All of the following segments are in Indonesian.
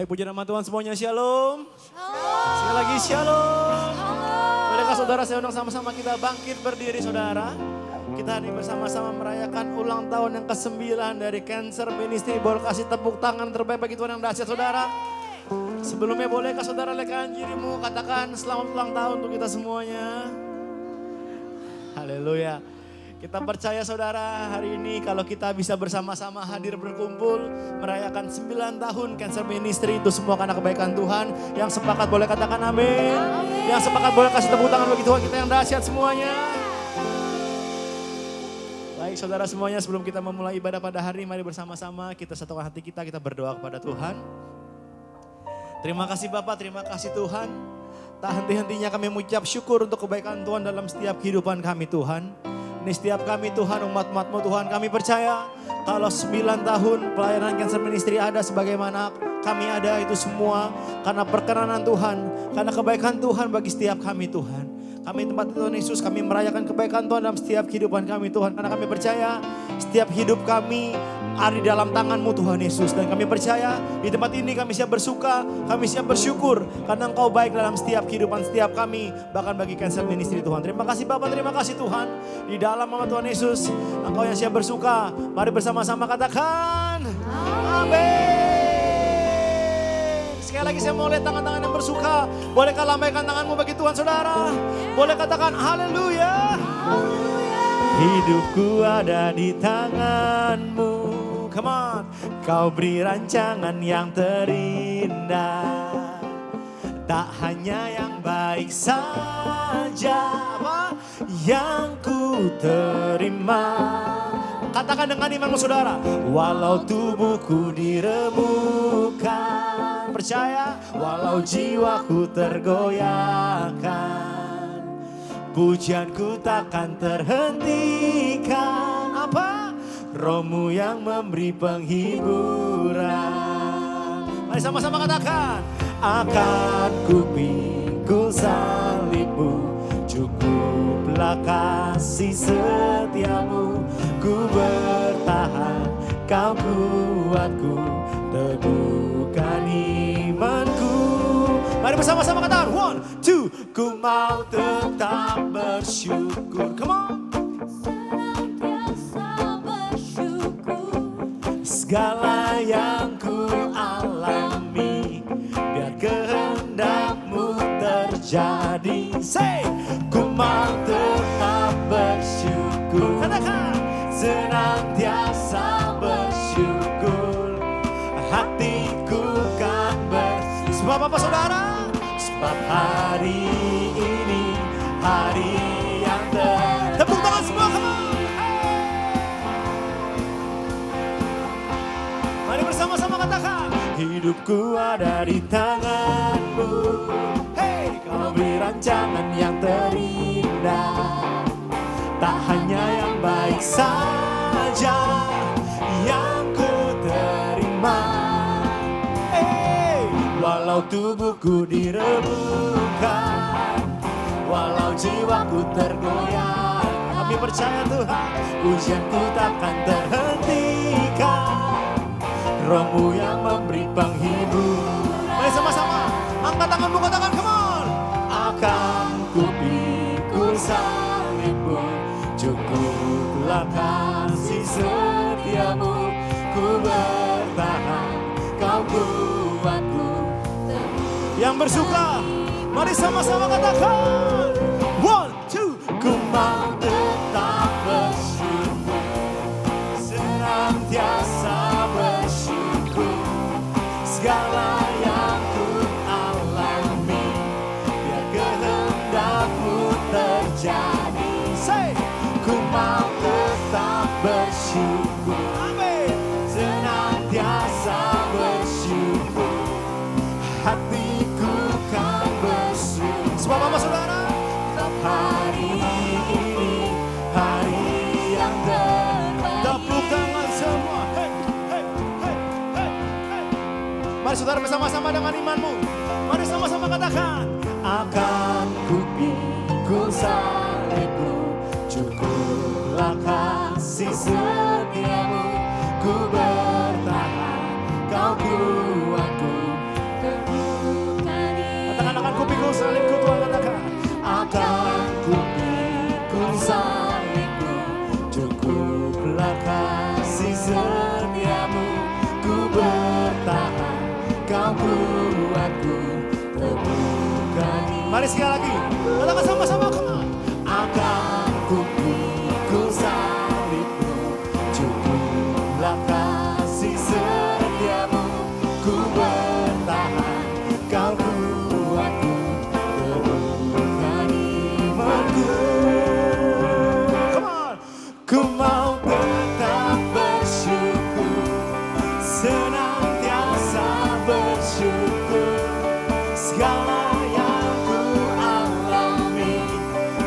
Baik, puji nama Tuhan semuanya, shalom. Sekali lagi shalom. Bolehkah saudara saya undang sama-sama kita bangkit berdiri saudara. Kita hari bersama-sama merayakan ulang tahun yang ke-9 dari Cancer Ministry. Boleh kasih tepuk tangan terbaik bagi Tuhan yang dahsyat saudara. Sebelumnya bolehkah saudara lekan dirimu katakan selamat ulang tahun untuk kita semuanya. Haleluya. Kita percaya saudara hari ini kalau kita bisa bersama-sama hadir berkumpul merayakan 9 tahun Cancer Ministry itu semua karena kebaikan Tuhan. Yang sepakat boleh katakan amin. Yang sepakat boleh kasih tepuk tangan bagi Tuhan kita yang dahsyat semuanya. Baik saudara semuanya, sebelum kita memulai ibadah pada hari ini, mari bersama-sama kita satukan hati kita berdoa kepada Tuhan. Terima kasih Bapak, terima kasih Tuhan. Tak henti-hentinya kami mengucap syukur untuk kebaikan Tuhan dalam setiap kehidupan kami Tuhan. Ini setiap kami Tuhan, umat-umatmu Tuhan, kami percaya kalau 9 tahun pelayanan Cancer Ministry ada sebagaimana kami ada itu semua karena perkenanan Tuhan, karena kebaikan Tuhan bagi setiap kami Tuhan. Kami tempat Tuhan Yesus, kami merayakan kebaikan Tuhan dalam setiap kehidupan kami Tuhan. Karena kami percaya setiap hidup kami ada di dalam tangan-Mu Tuhan Yesus. Dan kami percaya di tempat ini kami siap bersuka, kami siap bersyukur. Karena Engkau baik dalam setiap kehidupan setiap kami. Bahkan bagi Cancer Ministry Tuhan. Terima kasih Bapak, terima kasih Tuhan. Di dalam nama Tuhan Yesus, Engkau yang siap bersuka. Mari bersama-sama katakan amin. Sekali lagi saya mau lihat tangan-tangan yang bersuka. Bolehkah lambaikan tanganmu bagi Tuhan saudara? Boleh katakan haleluya. Hidupku ada di tangan-Mu. Come on. Kau beri rancangan yang terindah. Tak hanya yang baik saja apa yang ku terima. Katakan dengan imanmu saudara. Walau tubuhku diremukkan. Percaya, walau jiwaku tergoyahkan, pujianku takkan terhentikan. Apa? Roh-Mu yang memberi penghiburan. Mari sama-sama katakan. Akan ku pikul salib-Mu, cukuplah kasih setia-Mu. Ku bertahan, Kau kuatku, teguhkan imanku. Mari bersama-sama katakan 1, 2. Ku mau tetap bersyukur. Come on. Senantiasa bersyukur. Segala yang ku alami, biar kehendak-Mu terjadi. Say, ku mau tetap bersyukur. Katakan, senantiasa bersyukur. Hatiku kan bersyukur. Sebab apa saudara? Sebab hari ini hari yang tepuk tangan semua, come on. Mari bersama-sama katakan. Hidupku ada di tangan-Mu. Hey, Kau beri rancangan yang terindah. Tak hanya yang baik saja yang ku terima. Hey, walau tubuhku diremukkan, walau jiwaku tergoyah, kami percaya Tuhan, pujianku takkan terhentikan. Roh-Mu yang memberi penghibur. Mari sama-sama angkat tanganmu, katakan come on. Akan ku pikul salib-Mu, cukuplah kasih setia-Mu. Ku bertahan, Kau kuatku. Yang bersuka, mari sama-sama katakan 1, 2. Ku mau tetap bersyukur, senantiasa bersyukur. Segala yang ku alami, biar kehendak-Mu terjadi. Say, ku mau tetap bersyukur. Amin. Senantiasa bersyukur. Hatiku kan bersyukur. Sebab apa saudara? Sebab hari ini hari yang terbaik. Tepuk tangan semua. Hey, hey, hey, hey, hey. Mari saudara bersama-sama dengan imanmu. Mari sama-sama katakan. Akan ku pikul salib-Mu, cukuplah kasih setia-Mu. Ku bertahan, Kau kuatku, Mari sekali lagi. Katakan sama-sama, come on. Akan ku pikul salibmu, cukuplah kasih setiamu. Ku bertahan, kau buatku teguhkan imanku. Come on. Ku mau tetap bersyukur, senantiasa bersyukur. Segala yang ku alami,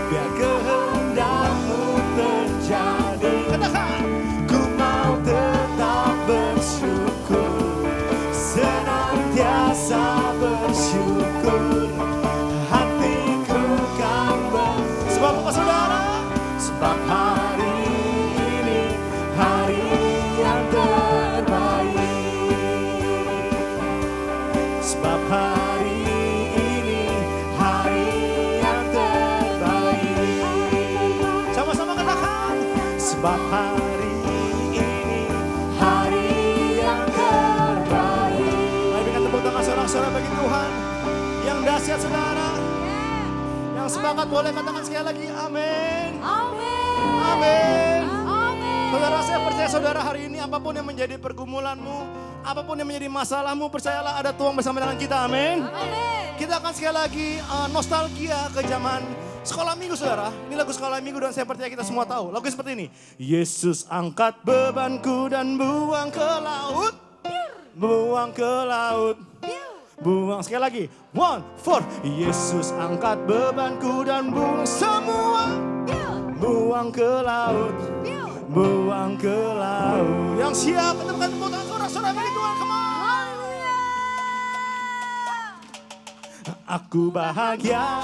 biar kehendakmu terjadi. Katakan, ku mau tetap bersyukur, senantiasa bersyukur. Hatiku kan sebab apa saudara? Sebab hari ini hari yang terbaik. Sebab hari ini hari yang terbaik. Sama-sama katakan. Sebab hari ini hari yang terbaik. Mari berikan tepuk tangan saudara-saudara bagi Tuhan yang dahsyat saudara. Yang semangat boleh katakan sekali lagi amin. Amin. Amin. Amin. Saudara, saya percaya saudara hari ini apapun yang menjadi pergumulanmu, apapun yang menjadi masalahmu, percayalah ada Tuhan bersama dengan kita, amin. Amin. Kita akan sekali lagi nostalgia ke zaman sekolah minggu saudara. Ini lagu sekolah minggu dan saya percaya kita semua tahu. Lagu seperti ini. Yesus angkat bebanku dan buang ke laut. Buang ke laut. Buang sekali lagi. 1, 4. Yesus angkat bebanku dan buang semua. Buang ke laut. Buang ke laut. Yang siap temukan tepuk tangan saudara-saudara bagi Tuhan. Come on. Aku bahagia,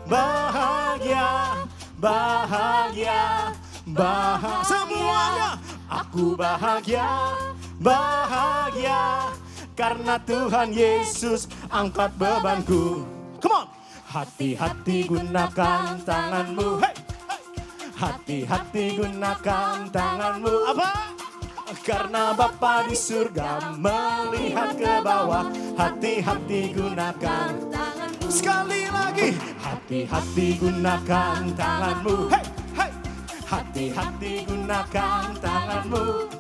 bahagia, bahagia, bahagia. Semuanya. Aku bahagia, bahagia. Karena Tuhan Yesus angkat bebanku. Come on. Hati-hati gunakan tanganmu. Hey, hey. Hati-hati gunakan tanganmu. Apa? Karena Bapa di surga melihat ke bawah. Hati-hati gunakan. Sekali lagi. Hati-hati gunakan tanganmu. Hey, hey. Hati-hati gunakan tanganmu.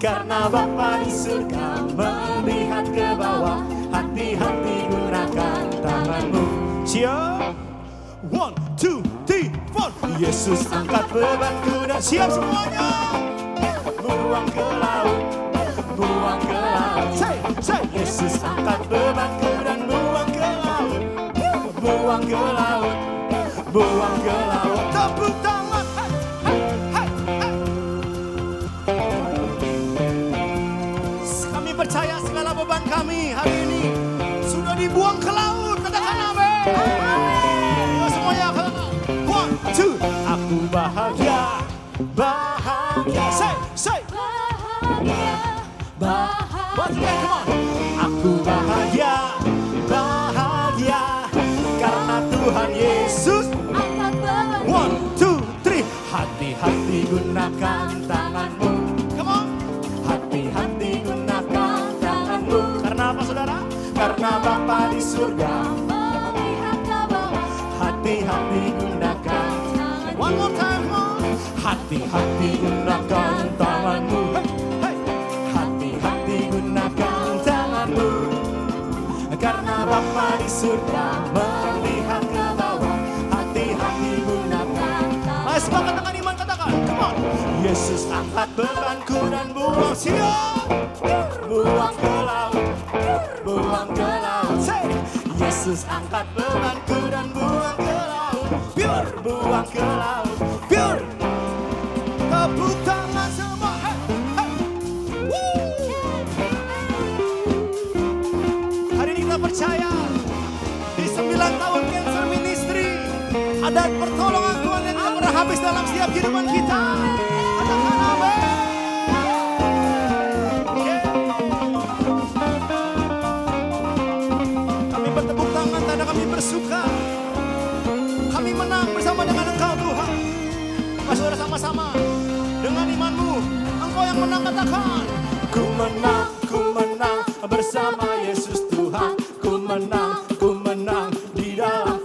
Karena Bapa di surga melihat ke bawah. Hati-hati gunakan tanganmu. Siap? 1, 2, 3, 4. Yesus angkat bebanku dan siap semuanya. Buang ke laut. Buang ke laut. Say. Yesus angkat bebanku dan buang ke laut. Buang ke laut. Buang ke laut. Tepuk tangan. Hey, hey, hey. Kami percaya segala beban kami hari ini sudah dibuang ke laut. Katakan amin. Ayo semuanya katakan. 1, 2. Aku bahagia, bahagia. Say. Bahagia. Come on. Aku bahagia, bahagia. Karena Tuhan Yesus. 1, 2, 3. Hati-hati gunakan tanganmu. Come on. Hati-hati gunakan tanganmu. Karena apa saudara? Karena Bapa di surga melihat ke bawah. Hati-hati gunakan. One more time, come on. Hati-hati gunakan tanganmu. Hey, hey. Hati-hati gunakan tanganmu. Karena Bapa di surga melihat ke bawah. Hati-hati gunakan. Ayo semangat dengan iman katakan. Come on. Yesus angkat bebanku dan buang siap. Buang ke laut. Buang ke laut. Say. Yesus angkat bebanku dan buang ke laut. Biar buang ke laut. Biar. Tepuk tangan semua. Hey, hey. Woo. Hari ini kita percaya di 9 tahun Cancer Ministry ada pertolongan Tuhan yang tidak pernah habis dalam setiap kehidupan kita. Katakan amin. Yeah. Kami bertepuk tangan tanda kami bersuka. Kami menang bersama dengan Engkau Tuhan. Mari saudara sama-sama dengan imanmu. Engkau yang menang katakan. Ku menang bersama Yesus Tuhan. Ku menang di dalam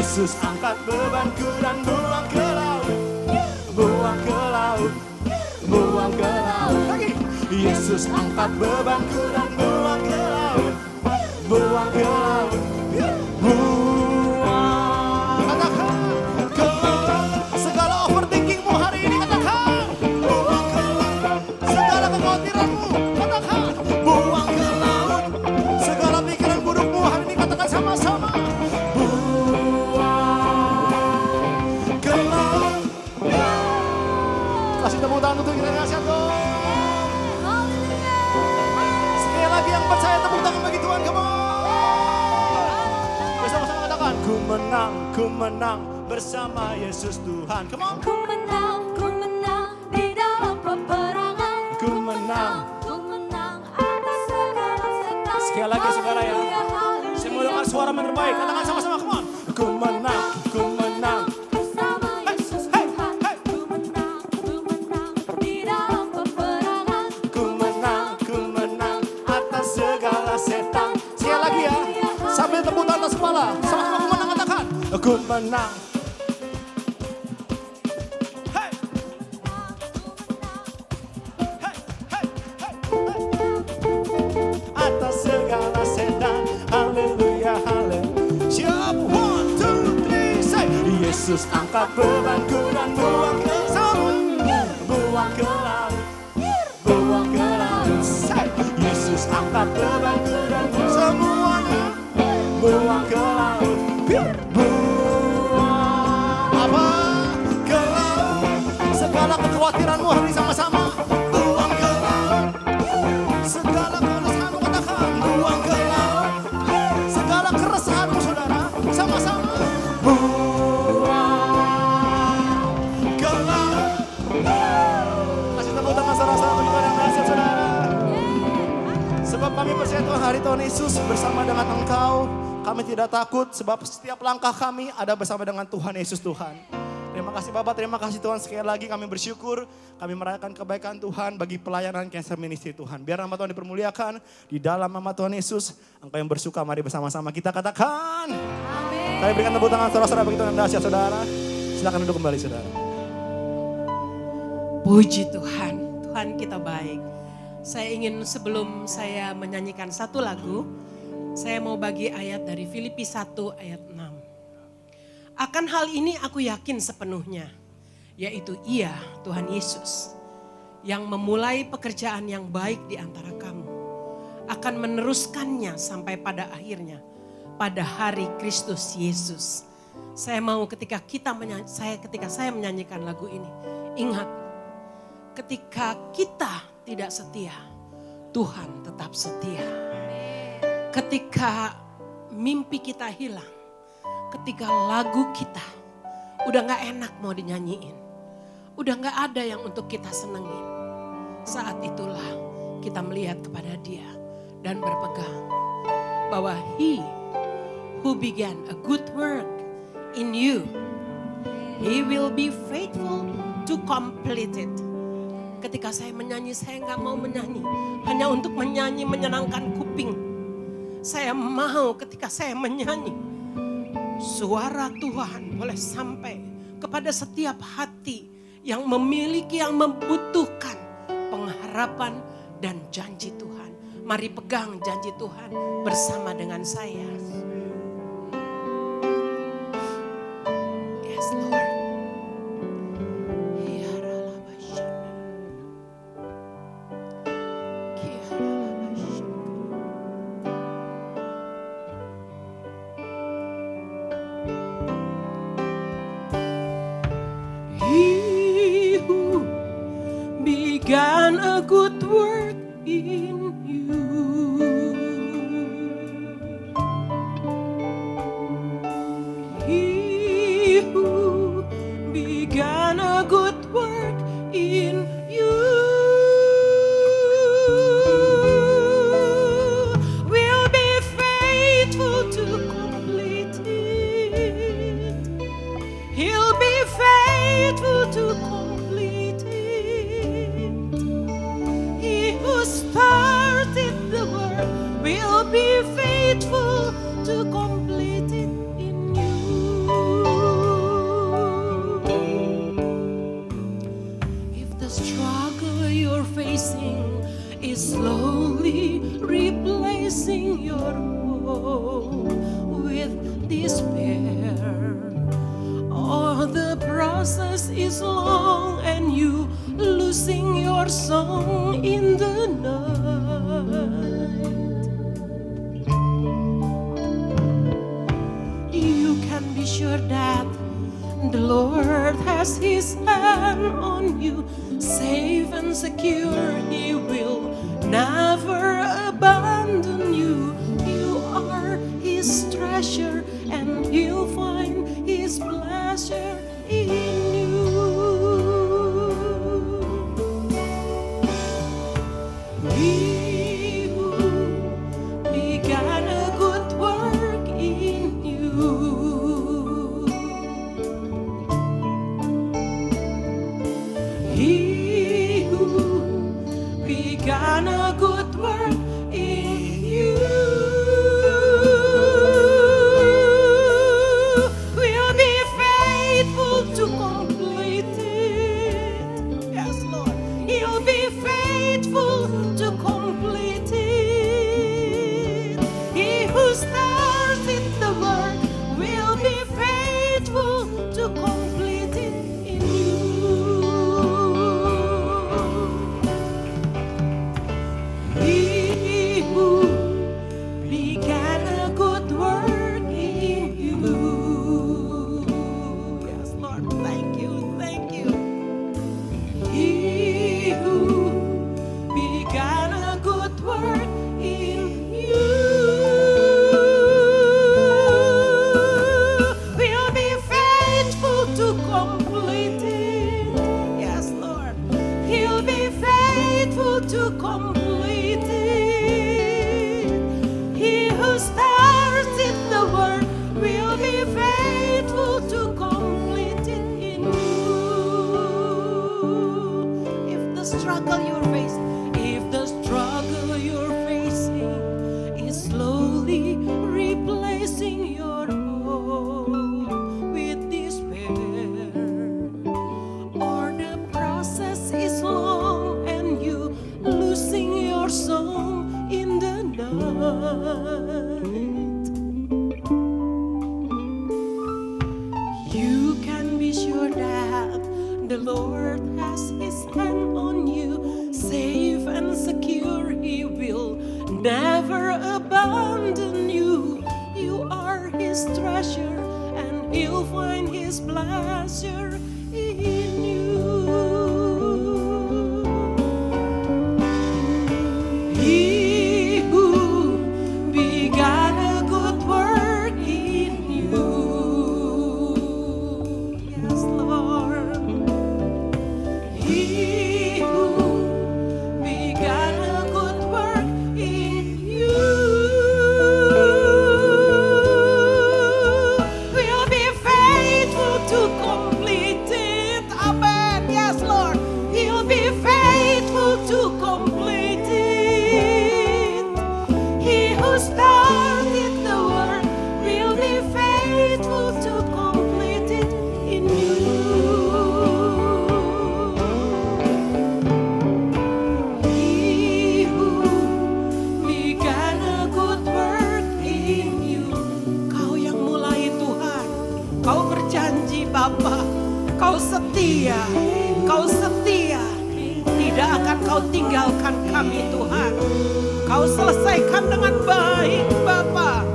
Yesus angkat bebanku dan buang ke laut. Buang ke laut. Buang ke laut. Lagi. Yesus angkat bebanku dan buang ke laut. Buang ke laut. Buang. Katakan ke laut. Segala overthinkingmu hari ini katakan. Buang ke laut. Segala kekhawatiranmu katakan. Buang ke laut. Segala pikiran burukmu hari ini katakan sama-sama. Buang ke laut. Kasih tepuk tangan untuk kita nasihat Tuhan. Sekali lagi yang percaya tepuk tangan bagi Tuhan, come on. Bersama-sama katakan, ku menang bersama Yesus Tuhan. Come on. Ku menang di dalam peperangan. Ku menang atas segala setan. Sekali lagi saudara ya. Saya mau dengar suara menerbaik. Katakan sama-sama, come on. Ku menang Bersama Yesus Tuhan. Ku menang di dalam peperangan. Ku menang atas segala setan. Sekali lagi ya. Sambil tepuk tangan atas kepala. Sama-sama ku menang katakan. Ku menang. Hey. Hey, hey, hey, hey. Atas segala setan. Haleluya, haleluya. Siap, 1, 2, 3, say. Yesus angkat bebanku dan buang ke laut. Buang ke laut. Buang ke laut. Say. Yesus angkat bebanku dan semuanya. Buang ke laut. Buang apa? Ke laut. Segala kekhawatiranmu hari ini sama-sama. Buang ke laut. Segala keresahanmu katakan. Buang ke laut. Segala keresahanmu saudara. Sama-sama. Buang ke laut. Kasih tepuk tangan saudara-saudara bagi Tuhan yang berhasil saudara. Sebab kami percaya Tuhan hari Tuhan Yesus bersama dengan Engkau. Kami tidak takut sebab setiap langkah kami ada bersama dengan Tuhan Yesus Tuhan. Terima kasih Bapak, terima kasih Tuhan. Sekali lagi kami bersyukur, kami merayakan kebaikan Tuhan bagi pelayanan Cancer Ministry Tuhan. Biar nama Tuhan dipermuliakan, di dalam nama Tuhan Yesus, Engkau yang bersuka mari bersama-sama kita katakan. Amin. Kami berikan tepuk tangan saudara-saudara bagi Tuhan yang dahsyat saudara. Silakan duduk kembali saudara. Puji Tuhan, Tuhan kita baik. Saya ingin sebelum saya menyanyikan satu lagu, saya mau bagi ayat dari Filipi 1 ayat 6. Akan hal ini aku yakin sepenuhnya, yaitu Ia, Tuhan Yesus, yang memulai pekerjaan yang baik di antara kamu, akan meneruskannya sampai pada akhirnya, pada hari Kristus Yesus. Saya mau ketika saya menyanyikan lagu ini, ingat, ketika kita tidak setia, Tuhan tetap setia. Ketika mimpi kita hilang, ketika lagu kita udah gak enak mau dinyanyiin, udah gak ada yang untuk kita senengin, saat itulah kita melihat kepada Dia dan berpegang bahwa He who began a good work in you, He will be faithful to complete it. Ketika saya menyanyi, saya gak mau menyanyi hanya untuk menyanyi menyenangkan kuping. Saya mau ketika saya menyanyi, suara Tuhan boleh sampai kepada setiap hati yang memiliki, yang membutuhkan pengharapan dan janji Tuhan. Mari pegang janji Tuhan bersama dengan saya. Yes Lord. He who began a good work in you despair. Oh, the process is long and you losing your song in the night. You can be sure that the Lord has His hand on you, safe and secure. He will never abandon you. You are His treasure, and He'll find His pleasure in you. He who began a good work in you, He who began a good work in you will be faithful to complete it. Yes, Lord. He'll be faithful to complete it. He who started the work will be faithful to complete it in you. He who began a good work in you. Yes, Lord, thank you, thank you. He who began a good work in you will be faithful to complete it. Yes, Lord, He'll be faithful to complete it. He who started the work will be faithful to complete it in you. If the struggle you're facing, if the struggle you're facing is slowly replacing your hope with despair, or the process is long and you losing your song in the night, you can be sure that the Lord has His hand on you, safe and secure. He will never abandon you. You are His treasure, and He'll find His pleasure in you. He who began a good work in you. Yes, Lord. He who began a good work in you will be faithful to complete it. Amen. Yes, Lord. He'll be faithful to complete it. He who started the work will be faithful to complete it in you. He who began a good work in you. Kau yang mulai Tuhan, Kau berjanji Bapa, Kau setia, Kau setia. Tidak akan Kau tinggalkan kami Tuhan. Kau selesaikan dengan baik Bapa.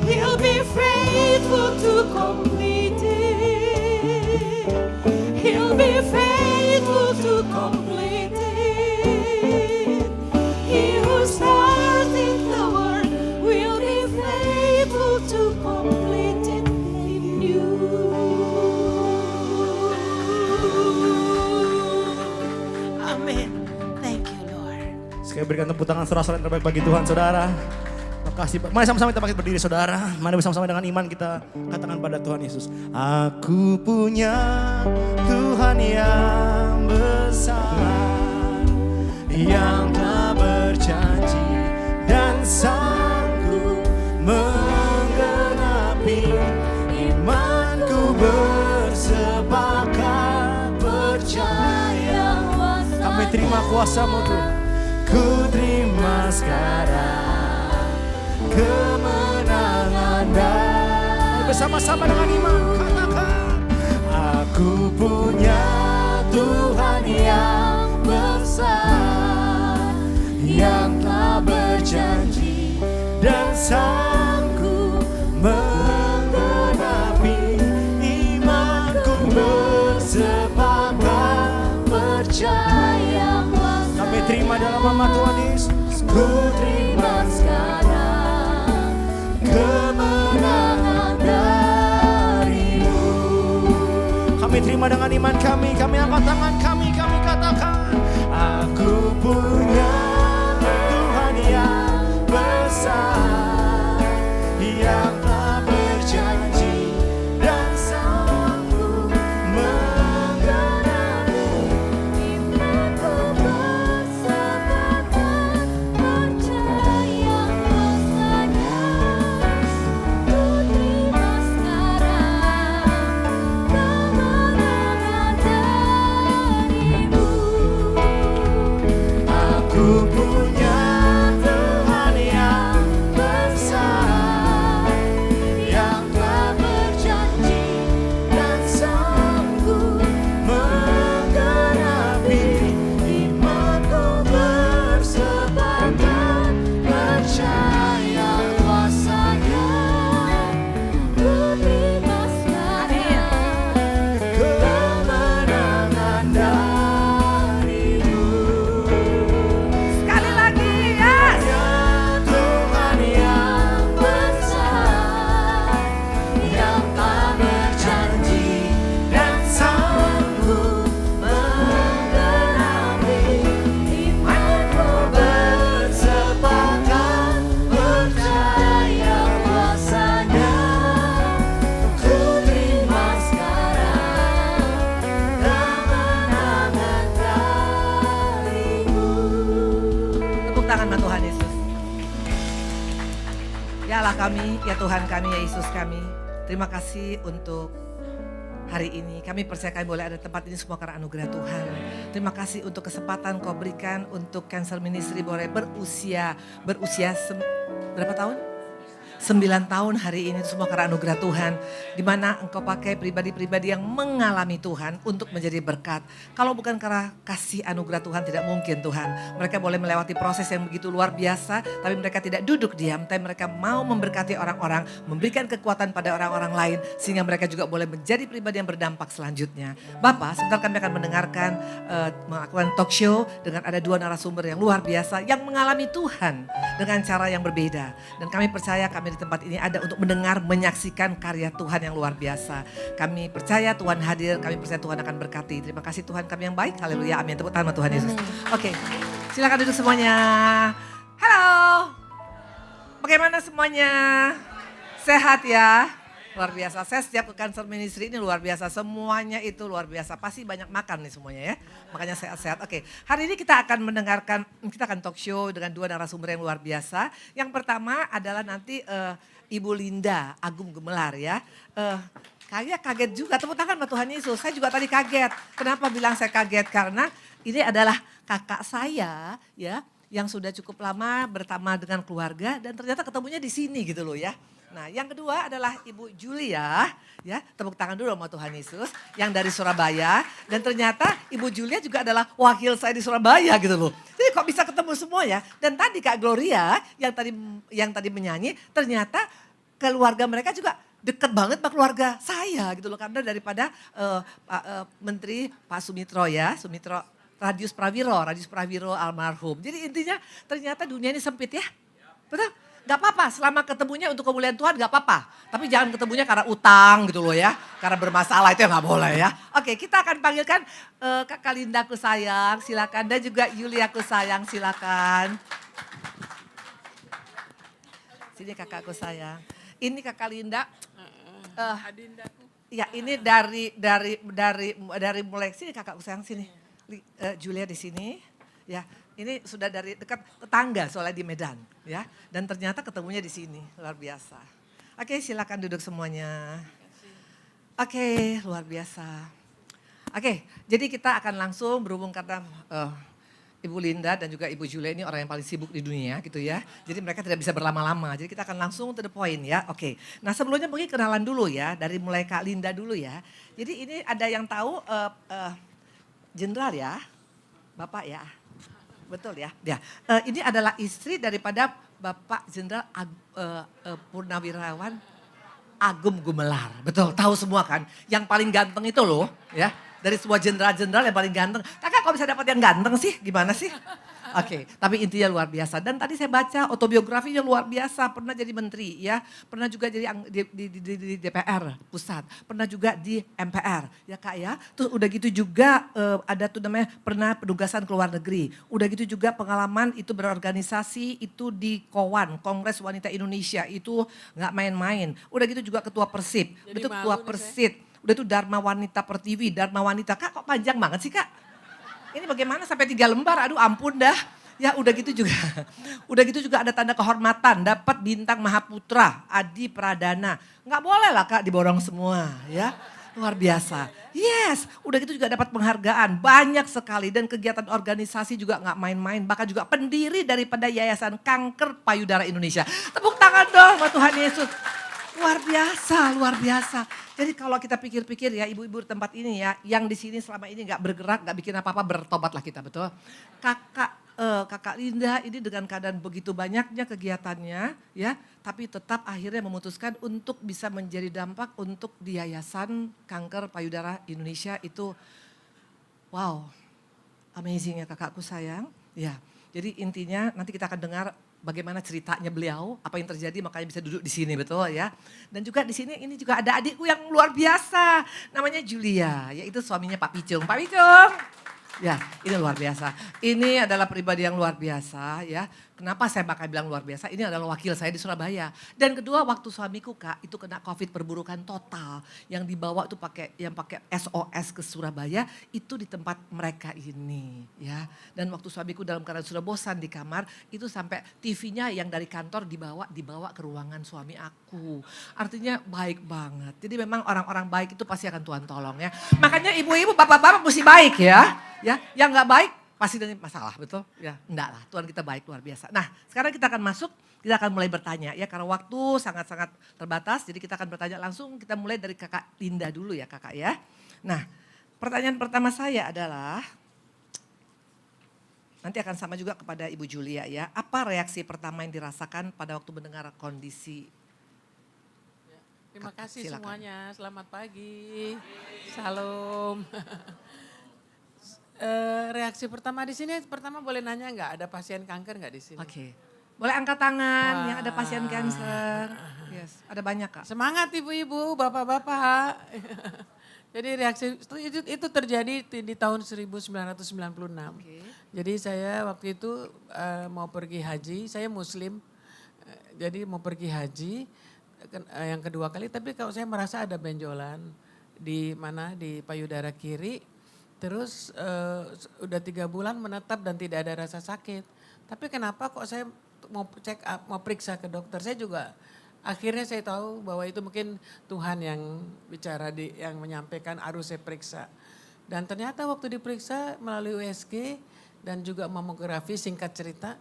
He'll be faithful to complete it. He'll be faithful to complete it. He who started the work will be faithful to complete it in you. Amen. Thank you, Lord. Sekali berikan tepuk tangan sorak-sorai yang terbaik bagi Tuhan, saudara. Makasih. Mari sama-sama kita bangkit berdiri, saudara. Mari bersama-sama dengan iman kita katakan pada Tuhan Yesus. Aku punya Tuhan yang besar, yang telah berjanji dan sanggup menggenapi imanku, bersepakat percaya. Kami terima kuasa-Mu Tuhan. Ku terima sekarang kemenangan dan bersama-sama dengan iman. Katakan, aku punya Tuhan yang besar, yang telah berjanji dan sanggup menggenapi. Imanku bersepakat percaya kuasa. Kami terima dalam nama Tuhan Yesus. Ku terima sekarang kemenangan darimu. Kami terima dengan iman kami angkat tangan kami katakan, aku punya Tuhan yang besar, yang telah berjanji dan sanggup menggenapi. Imanku bersepakat percaya kuasanya. Ku terima sekarang kemenangan darimu. Aku punya Tuhan yang besar, yang telah berjanji dan sanggup menggenapi. Imanku bersepakat percaya kuasanya. Ku terima sekarang Kemenangan darimu. Sekali lagi, yes. Tuhan yang besar, yang telah berjanji dan sanggup menggenapi. Imanku bersepakat percaya kuasanya. Ku terima sekarang kemenangan darimu. Tepuk tangan sama Tuhan Yesus. Ya Allah kami, ya Tuhan kami, ya Yesus kami. Terima kasih untuk hari ini. Kami percaya kami boleh ada tempat ini semua karena anugerah Tuhan. Terima kasih untuk kesempatan kau berikan untuk Cancer Ministry boleh berusia berapa tahun? 9 tahun hari ini itu semua karena anugerah Tuhan. Di mana engkau pakai pribadi-pribadi yang mengalami Tuhan untuk menjadi berkat. Kalau bukan karena kasih anugerah Tuhan tidak mungkin Tuhan. Mereka boleh melewati proses yang begitu luar biasa. Tapi mereka tidak duduk diam. Tapi mereka mau memberkati orang-orang. Memberikan kekuatan pada orang-orang lain. Sehingga mereka juga boleh menjadi pribadi yang berdampak selanjutnya. Bapak, sebentar kami akan mendengarkan melakukan talk show. Dengan ada 2 narasumber yang luar biasa. Yang mengalami Tuhan dengan cara yang berbeda. Dan kami percaya kami di tempat ini ada untuk mendengar, menyaksikan karya Tuhan yang luar biasa. Kami percaya Tuhan hadir, kami percaya Tuhan akan berkati. Terima kasih Tuhan kami yang baik, haleluya, amin. Tepuk tangan Tuhan Yesus. Oke, silakan duduk semuanya. Halo, bagaimana semuanya? Sehat ya? Luar biasa, saya setiap ke Cancer Ministry ini luar biasa. Semuanya itu luar biasa, pasti banyak makan nih semuanya ya. Makanya sehat-sehat. Oke, hari ini kita akan mendengarkan, kita akan talk show dengan 2 narasumber yang luar biasa. Yang pertama adalah nanti Ibu Linda Agung Gemelar ya. Kayak kaget juga, tepuk tangan sama Tuhan Yesus. Saya juga tadi kaget. Kenapa bilang saya kaget? Karena ini adalah kakak saya ya. Yang sudah cukup lama bersama dengan keluarga dan ternyata ketemunya di sini gitu loh ya. Nah yang kedua adalah Ibu Julia, ya tepuk tangan dulu sama Tuhan Yesus, yang dari Surabaya. Dan ternyata Ibu Julia juga adalah wakil saya di Surabaya gitu loh. Jadi kok bisa ketemu semua ya. Dan tadi Kak Gloria yang tadi menyanyi, ternyata keluarga mereka juga deket banget sama keluarga saya gitu loh. Karena daripada Menteri Pak Sumitro ya, Radius Prawiro almarhum. Jadi intinya ternyata dunia ini sempit ya, betul? Gak apa-apa, selama ketemunya untuk kemuliaan Tuhan gak apa-apa. Tapi jangan ketemunya karena utang gitu loh ya. Karena bermasalah itu ya gak boleh ya. Oke, kita akan panggilkan Kak Kalinda ku sayang, silakan. Dan juga Yulia ku sayang, silakan. Sini kakakku sayang. Ini Kak Kalinda. Adindaku. Ya ini dari mulai sini kakakku sayang sini. Julia di sini. Ya, ini sudah dari dekat tetangga soalnya di Medan, ya. Dan ternyata ketemunya di sini, luar biasa. Oke, silakan duduk semuanya. Oke, luar biasa. Oke, jadi kita akan langsung berhubung karena Ibu Linda dan juga Ibu Julia ini orang yang paling sibuk di dunia gitu ya. Jadi mereka tidak bisa berlama-lama. Jadi kita akan langsung to the point ya. Oke. Nah sebelumnya mungkin kenalan dulu ya. Dari mulai Kak Linda dulu ya. Jadi ini ada yang tahu Jenderal ya. Bapak ya. Betul ya. Ya. Ini adalah istri daripada Bapak Jenderal Purnawirawan Agum Gumelar. Betul, tahu semua kan. Yang paling ganteng itu loh ya. Dari semua jenderal-jenderal yang paling ganteng. Kakak kok bisa dapat yang ganteng sih? Gimana sih? Oke, tapi intinya luar biasa. Dan tadi saya baca autobiografinya luar biasa. Pernah jadi menteri ya. Pernah juga jadi di DPR pusat. Pernah juga di MPR. Ya Kak ya. Terus udah gitu juga ada tuh namanya pernah penugasan ke luar negeri. Udah gitu juga pengalaman itu berorganisasi itu di KOWAN. Kongres Wanita Indonesia. Itu gak main-main. Udah gitu juga ketua Persib. Jadi Itu ketua Persit. Udah tuh Dharma Wanita Pertiwi, Dharma Wanita. Kak kok panjang banget sih Kak? Ini bagaimana sampai 3 lembar, aduh ampun dah. Ya udah gitu juga. Udah gitu juga ada tanda kehormatan, dapat bintang Mahaputra, Adi Pradana. Nggak boleh lah Kak diborong semua ya. Luar biasa. Yes, udah gitu juga dapat penghargaan banyak sekali. Dan kegiatan organisasi juga nggak main-main. Bahkan juga pendiri daripada Yayasan Kanker Payudara Indonesia. Tepuk tangan dong buat Tuhan Yesus. Luar biasa, luar biasa. Jadi kalau kita pikir-pikir ya ibu-ibu di tempat ini ya, yang di sini selama ini nggak bergerak, nggak bikin apa-apa, bertobatlah kita, betul. Kakak Linda ini dengan keadaan begitu banyaknya kegiatannya ya, tapi tetap akhirnya memutuskan untuk bisa menjadi dampak untuk di Yayasan Kanker Payudara Indonesia itu, wow, amazing ya kakakku sayang. Ya, jadi intinya nanti kita akan dengar bagaimana ceritanya beliau, apa yang terjadi makanya bisa duduk di sini, betul ya. Dan juga di sini ini juga ada adikku yang luar biasa, namanya Julia, yaitu suaminya Pak Picung. Pak Picung, ya ini luar biasa. Ini adalah pribadi yang luar biasa ya. Kenapa saya bakal bilang luar biasa? Ini adalah wakil saya di Surabaya. Dan kedua waktu suamiku Kak itu kena COVID perburukan total. Yang dibawa itu pakai SOS ke Surabaya itu di tempat mereka ini ya. Dan waktu suamiku dalam keadaan sudah bosan di kamar itu sampai TV-nya yang dari kantor dibawa ke ruangan suami aku. Artinya baik banget. Jadi memang orang-orang baik itu pasti akan Tuhan tolong ya. Makanya ibu-ibu bapak-bapak mesti baik ya. Ya, yang nggak baik pasti ada masalah, betul? Ya, enggak lah, Tuhan kita baik luar biasa. Nah, sekarang kita akan masuk, kita akan mulai bertanya ya, karena waktu sangat-sangat terbatas, jadi kita akan bertanya langsung, kita mulai dari Kakak Linda dulu ya Kakak ya. Nah, pertanyaan pertama saya adalah, nanti akan sama juga kepada Ibu Julia ya, apa reaksi pertama yang dirasakan pada waktu mendengar kondisi? Terima kasih Silakan. semuanya, selamat pagi, salam. Reaksi pertama di sini, pertama boleh nanya nggak ada pasien kanker nggak di sini? Oke, boleh angkat tangan Wah. yang ada pasien kanker. Yes, ada banyak Kak. Semangat ibu-ibu, bapak-bapak. Jadi reaksi itu terjadi di tahun 1996. Oke. Jadi saya waktu itu mau pergi haji, saya muslim. Jadi mau pergi haji yang kedua kali, tapi kalau saya merasa ada benjolan di mana di payudara kiri. Terus udah 3 bulan menetap dan tidak ada rasa sakit. Tapi kenapa kok saya mau check up, mau periksa ke dokter, saya juga akhirnya saya tahu bahwa itu mungkin Tuhan yang bicara yang menyampaikan harus saya periksa. Dan ternyata waktu diperiksa melalui USG dan juga mamografi, singkat cerita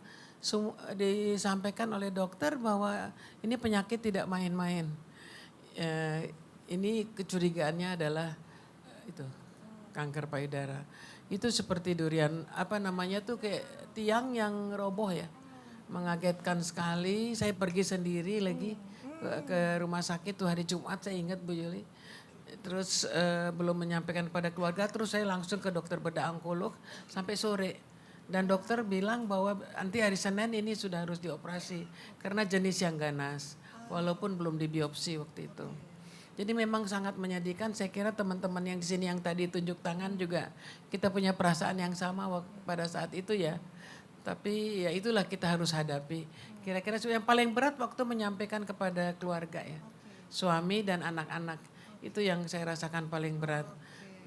disampaikan oleh dokter bahwa ini penyakit tidak main-main. Ini kecurigaannya adalah itu kanker payudara. Itu seperti durian, apa namanya tuh kayak tiang yang roboh ya. Mengagetkan sekali, saya pergi sendiri lagi ke rumah sakit tuh hari Jumat, saya ingat Bu Yuli. Terus belum menyampaikan pada keluarga, terus saya langsung ke dokter bedah onkolog sampai sore. Dan dokter bilang bahwa nanti hari Senin ini sudah harus dioperasi karena jenis yang ganas. Walaupun belum dibiopsi waktu itu. Jadi memang sangat menyedihkan, saya kira teman-teman yang di sini yang tadi tunjuk tangan juga kita punya perasaan yang sama pada saat itu ya. Tapi ya itulah kita harus hadapi. Kira-kira yang paling berat waktu menyampaikan kepada keluarga ya. Suami dan anak-anak, itu yang saya rasakan paling berat.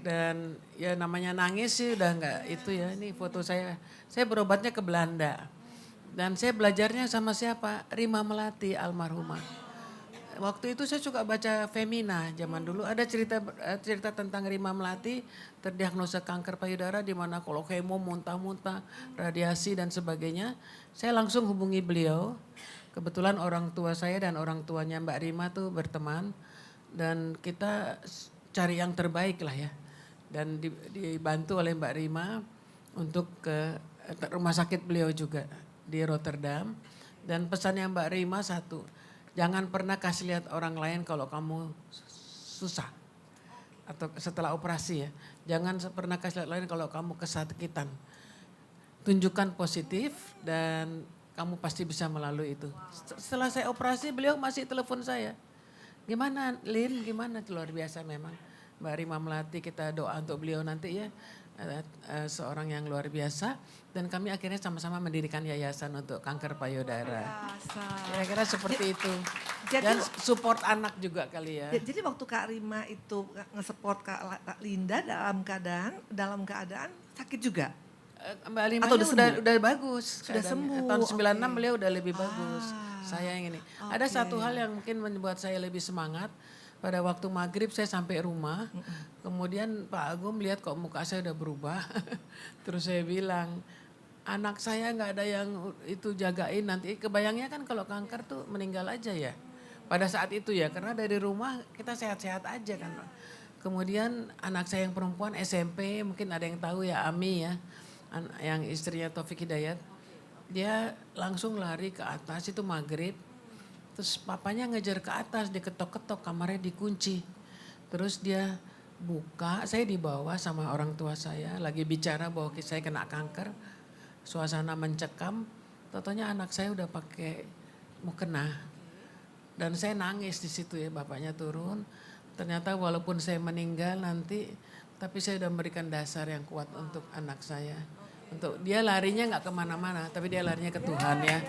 Dan ya namanya nangis sih udah enggak itu ya, ini foto saya berobatnya ke Belanda. Dan saya belajarnya sama siapa? Rima Melati almarhumah. waktu itu saya suka baca Femina zaman dulu. Ada cerita tentang Rima Melati terdiagnosa kanker payudara di mana kalau kemo, muntah-muntah, radiasi dan sebagainya. Saya langsung hubungi beliau. Kebetulan orang tua saya dan orang tuanya Mbak Rima tuh berteman. Dan kita cari yang terbaik lah ya. Dan dibantu oleh Mbak Rima untuk ke rumah sakit beliau juga di Rotterdam. Dan pesannya Mbak Rima satu, jangan pernah kasih lihat orang lain kalau kamu susah. Atau setelah operasi ya, jangan pernah kasih lihat lain kalau kamu kesakitan. Tunjukkan positif dan kamu pasti bisa melalui itu. Setelah saya operasi beliau masih telepon saya. Gimana Lin, gimana, luar biasa memang. Mbak Rima Melati, kita doa untuk beliau nanti ya. Seorang yang luar biasa. Dan kami akhirnya sama-sama mendirikan yayasan untuk kanker payudara. Kira-kira seperti itu. Dan support anak juga kali ya. Jadi waktu Kak Rima itu nge-support Kak Linda dalam keadaan sakit juga? Mbak Lima udah bagus. Sudah sembuh. Tahun 96 beliau udah lebih bagus. Saya yang ini. Ada satu hal yang mungkin membuat saya lebih semangat. Pada waktu maghrib saya sampai rumah, kemudian Pak Agung lihat kok muka saya udah berubah. Terus saya bilang, anak saya nggak ada yang itu jagain nanti. Kebayangnya kan kalau kanker tuh meninggal aja ya. Pada saat itu ya, karena dari rumah kita sehat-sehat aja kan. Kemudian anak saya yang perempuan SMP, mungkin ada yang tahu ya Ami ya, yang istrinya Taufik Hidayat. Dia langsung lari ke atas itu maghrib. Terus papanya ngejar ke atas, dia ketok-ketok, kamarnya dikunci. Terus dia buka, saya di bawah sama orang tua saya, lagi bicara bahwa saya kena kanker. Suasana mencekam, totonya anak saya udah pakai mukena. Dan saya nangis di situ ya, bapaknya turun. Ternyata walaupun saya meninggal nanti, tapi saya udah memberikan dasar yang kuat untuk anak saya. Untuk dia larinya nggak kemana-mana, tapi dia larinya ke Tuhan ya.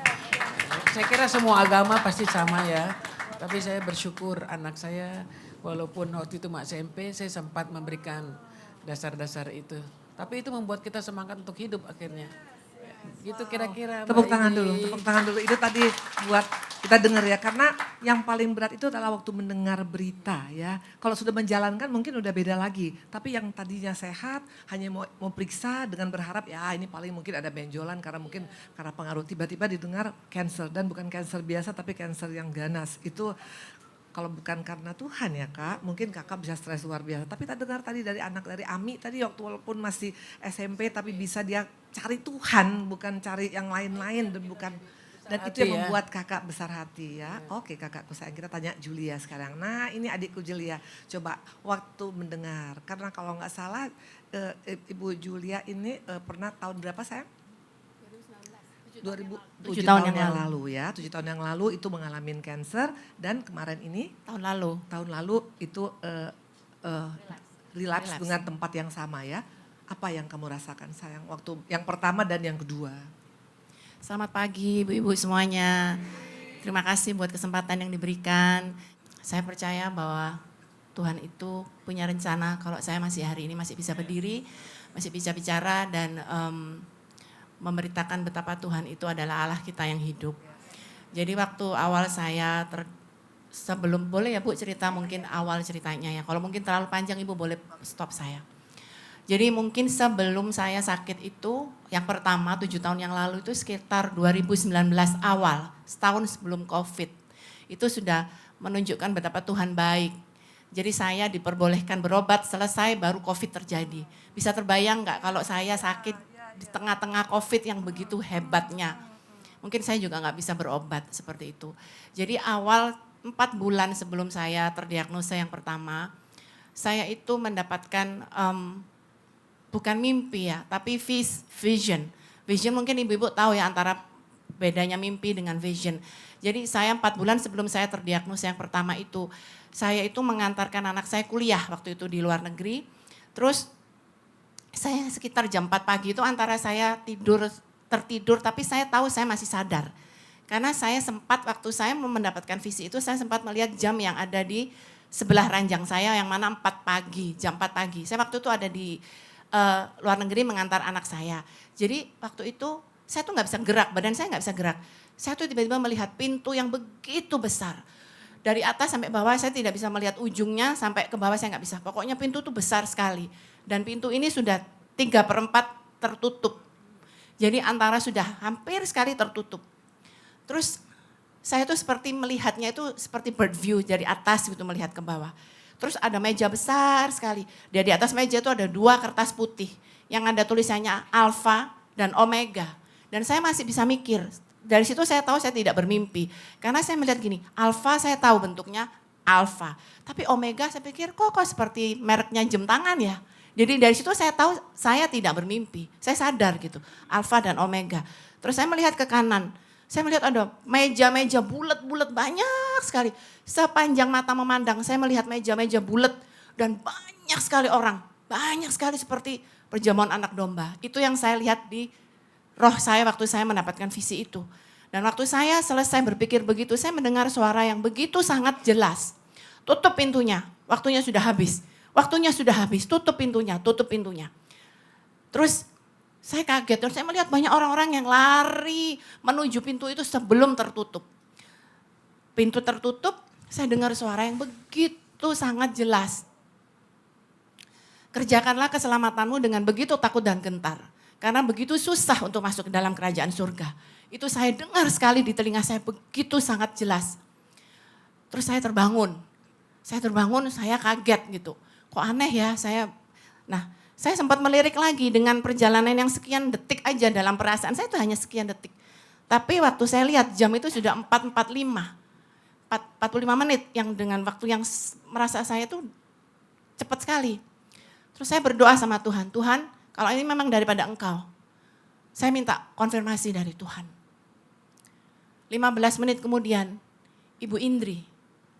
Saya kira semua agama pasti sama ya. Tapi saya bersyukur anak saya walaupun waktu itu masih SMP saya sempat memberikan dasar-dasar itu. Tapi itu membuat kita semangat untuk hidup akhirnya. Gitu kira-kira. Tepuk tangan dulu. Itu tadi buat kita dengar ya. Karena yang paling berat itu adalah waktu mendengar berita ya. Kalau sudah menjalankan mungkin udah beda lagi. Tapi yang tadinya sehat hanya mau periksa dengan berharap ya ini paling mungkin ada benjolan karena mungkin karena pengaruh tiba-tiba didengar cancer. Dan bukan cancer biasa tapi cancer yang ganas. Itu kalau bukan karena Tuhan ya Kak, mungkin Kakak bisa stres luar biasa. Tapi kita dengar tadi dari anak dari Ami tadi waktu walaupun masih SMP tapi bisa dia cari Tuhan bukan cari yang lain-lain dan itu yang membuat Kakak besar hati ya. Oke Kakakku sayang, kita tanya Julia sekarang. Nah ini adikku Julia, coba waktu mendengar. Karena kalau nggak salah Ibu Julia ini pernah tahun berapa sayang? 7 tahun yang lalu ya, 7 tahun yang lalu itu mengalami cancer dan kemarin ini tahun lalu itu relapse dengan tempat yang sama ya. Apa yang kamu rasakan sayang waktu yang pertama dan yang kedua? Selamat pagi ibu-ibu semuanya. Terima kasih buat kesempatan yang diberikan. Saya percaya bahwa Tuhan itu punya rencana kalau saya masih hari ini masih bisa berdiri, masih bisa bicara dan memberitakan betapa Tuhan itu adalah Allah kita yang hidup. Jadi waktu awal saya sebelum boleh ya Bu cerita mungkin awal ceritanya ya. Kalau mungkin terlalu panjang Ibu boleh stop saya. Jadi mungkin sebelum saya sakit itu yang pertama 7 tahun yang lalu itu sekitar 2019 awal, setahun sebelum COVID. Itu sudah menunjukkan betapa Tuhan baik. Jadi saya diperbolehkan berobat selesai baru COVID terjadi. Bisa terbayang nggak kalau saya sakit di tengah-tengah COVID yang begitu hebatnya. Mungkin saya juga nggak bisa berobat seperti itu. Jadi awal 4 bulan sebelum saya terdiagnosa yang pertama, saya itu mendapatkan bukan mimpi ya, tapi vision. Vision mungkin ibu-ibu tahu ya antara bedanya mimpi dengan vision. Jadi saya 4 bulan sebelum saya terdiagnosa yang pertama itu, saya itu mengantarkan anak saya kuliah waktu itu di luar negeri. Terus saya sekitar jam 4 pagi itu antara saya tertidur tapi saya tahu saya masih sadar. Karena saya sempat waktu saya mendapatkan visi itu saya sempat melihat jam yang ada di sebelah ranjang saya yang mana 4 pagi, jam 4 pagi. Saya waktu itu ada di luar negeri mengantar anak saya. Jadi waktu itu saya tuh nggak bisa gerak, badan saya nggak bisa gerak. Saya tuh tiba-tiba melihat pintu yang begitu besar. Dari atas sampai bawah saya tidak bisa melihat ujungnya, sampai ke bawah saya nggak bisa. Pokoknya pintu tuh besar sekali. Dan pintu ini sudah 3/4 tertutup. Jadi antara sudah hampir sekali tertutup. Terus saya tuh seperti melihatnya itu seperti bird view dari atas gitu melihat ke bawah. Terus ada meja besar sekali. Di atas meja itu ada 2 kertas putih yang ada tulisannya Alpha dan Omega. Dan saya masih bisa mikir. Dari situ saya tahu saya tidak bermimpi. Karena saya melihat gini, Alpha saya tahu bentuknya Alpha. Tapi Omega saya pikir kok seperti mereknya jam tangan ya. Jadi dari situ saya tahu saya tidak bermimpi. Saya sadar gitu, Alpha dan Omega. Terus saya melihat ke kanan. Saya melihat ada meja-meja bulat-bulat banyak sekali. Sepanjang mata memandang saya melihat meja-meja bulat. Dan banyak sekali orang. Banyak sekali seperti perjamuan anak domba. Itu yang saya lihat di roh saya waktu saya mendapatkan visi itu. Dan waktu saya selesai berpikir begitu, saya mendengar suara yang begitu sangat jelas. Tutup pintunya, waktunya sudah habis. Waktunya sudah habis, tutup pintunya, tutup pintunya. Terus saya kaget, terus saya melihat banyak orang-orang yang lari menuju pintu itu sebelum tertutup. Pintu tertutup, saya dengar suara yang begitu sangat jelas. Kerjakanlah keselamatanmu dengan begitu takut dan gentar. Karena begitu susah untuk masuk ke dalam kerajaan surga. Itu saya dengar sekali di telinga saya begitu sangat jelas. Terus saya terbangun. Saya kaget gitu. Kok aneh ya saya sempat melirik lagi dengan perjalanan yang sekian detik aja dalam perasaan saya itu hanya sekian detik. Tapi waktu saya lihat jam itu sudah 45 menit yang dengan waktu yang merasa saya itu cepat sekali. Terus saya berdoa sama Tuhan, Tuhan kalau ini memang daripada Engkau, saya minta konfirmasi dari Tuhan. 15 menit kemudian, Ibu Indri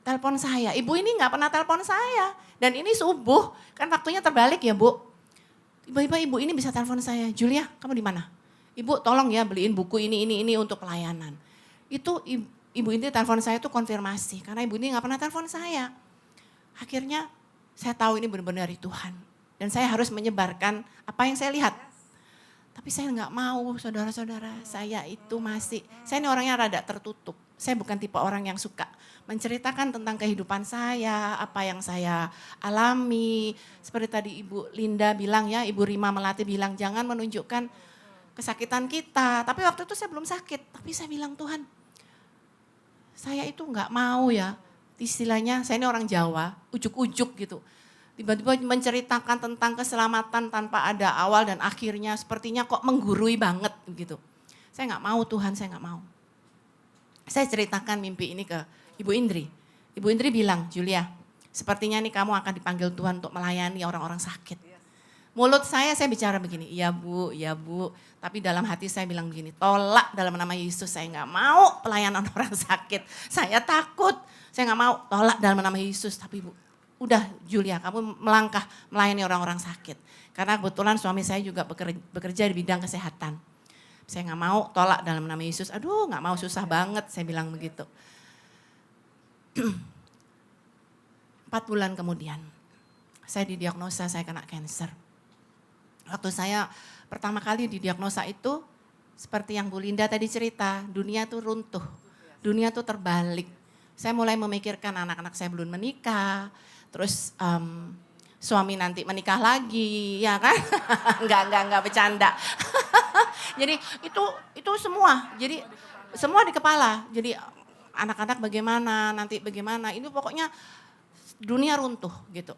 telepon saya. Ibu ini gak pernah telepon saya. Dan ini subuh, kan waktunya terbalik ya Bu. Tiba-tiba ibu ini bisa telepon saya, Julia kamu di mana? Ibu tolong ya beliin buku ini untuk pelayanan. Itu Ibu Indri telepon saya itu konfirmasi, karena Ibu ini gak pernah telepon saya. Akhirnya saya tahu ini benar-benar dari Tuhan. Dan saya harus menyebarkan apa yang saya lihat. Tapi saya nggak mau saudara-saudara, saya ini orangnya rada tertutup. Saya bukan tipe orang yang suka menceritakan tentang kehidupan saya, apa yang saya alami. Seperti tadi Ibu Linda bilang ya, Ibu Rima Melati bilang jangan menunjukkan kesakitan kita. Tapi waktu itu saya belum sakit, tapi saya bilang Tuhan, saya itu nggak mau ya, istilahnya saya ini orang Jawa, ujuk-ujuk gitu. Tiba-tiba menceritakan tentang keselamatan tanpa ada awal dan akhirnya sepertinya kok menggurui banget gitu. Saya nggak mau Tuhan, saya nggak mau. Saya ceritakan mimpi ini ke Ibu Indri. Ibu Indri bilang, Julia sepertinya nih kamu akan dipanggil Tuhan untuk melayani orang-orang sakit. Mulut saya bicara begini, iya Bu. Tapi dalam hati saya bilang begini, tolak dalam nama Yesus, saya nggak mau pelayanan orang sakit. Saya takut, saya nggak mau, tolak dalam nama Yesus. Tapi Bu, udah Julia kamu melangkah melayani orang-orang sakit. Karena kebetulan suami saya juga bekerja di bidang kesehatan. Saya nggak mau, tolak dalam nama Yesus. Aduh nggak mau, susah banget, saya bilang begitu. 4 bulan kemudian, saya didiagnosa saya kena kanker. Waktu saya pertama kali didiagnosa itu, seperti yang Bu Linda tadi cerita, dunia tuh runtuh, dunia tuh terbalik. Saya mulai memikirkan anak-anak saya belum menikah, terus suami nanti menikah lagi, ya kan? Enggak bercanda. Jadi itu semua, jadi semua di kepala. Jadi anak-anak bagaimana, nanti bagaimana, ini pokoknya dunia runtuh gitu.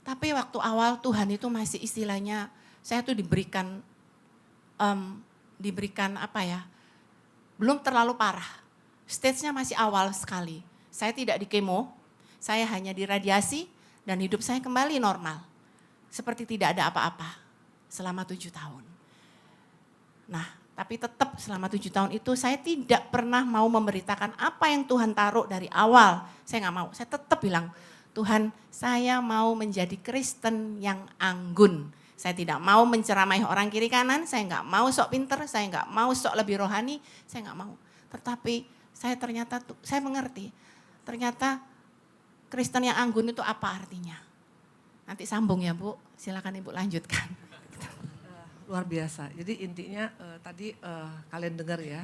Tapi waktu awal Tuhan itu masih istilahnya, saya tuh diberikan apa ya, belum terlalu parah. Stage-nya masih awal sekali. Saya tidak di kemo, saya hanya di radiasi dan hidup saya kembali normal. Seperti tidak ada apa-apa selama 7 tahun. Nah, tapi tetap selama 7 tahun itu saya tidak pernah mau memberitakan apa yang Tuhan taruh dari awal. Saya nggak mau, saya tetap bilang, Tuhan saya mau menjadi Kristen yang anggun. Saya tidak mau menceramai orang kiri kanan, saya nggak mau sok pinter, saya nggak mau sok lebih rohani, saya nggak mau. Tetapi saya mengerti, ternyata Kristen yang anggun itu apa artinya. Nanti sambung ya Bu, silakan Ibu lanjutkan. Luar biasa, jadi intinya tadi kalian dengar ya,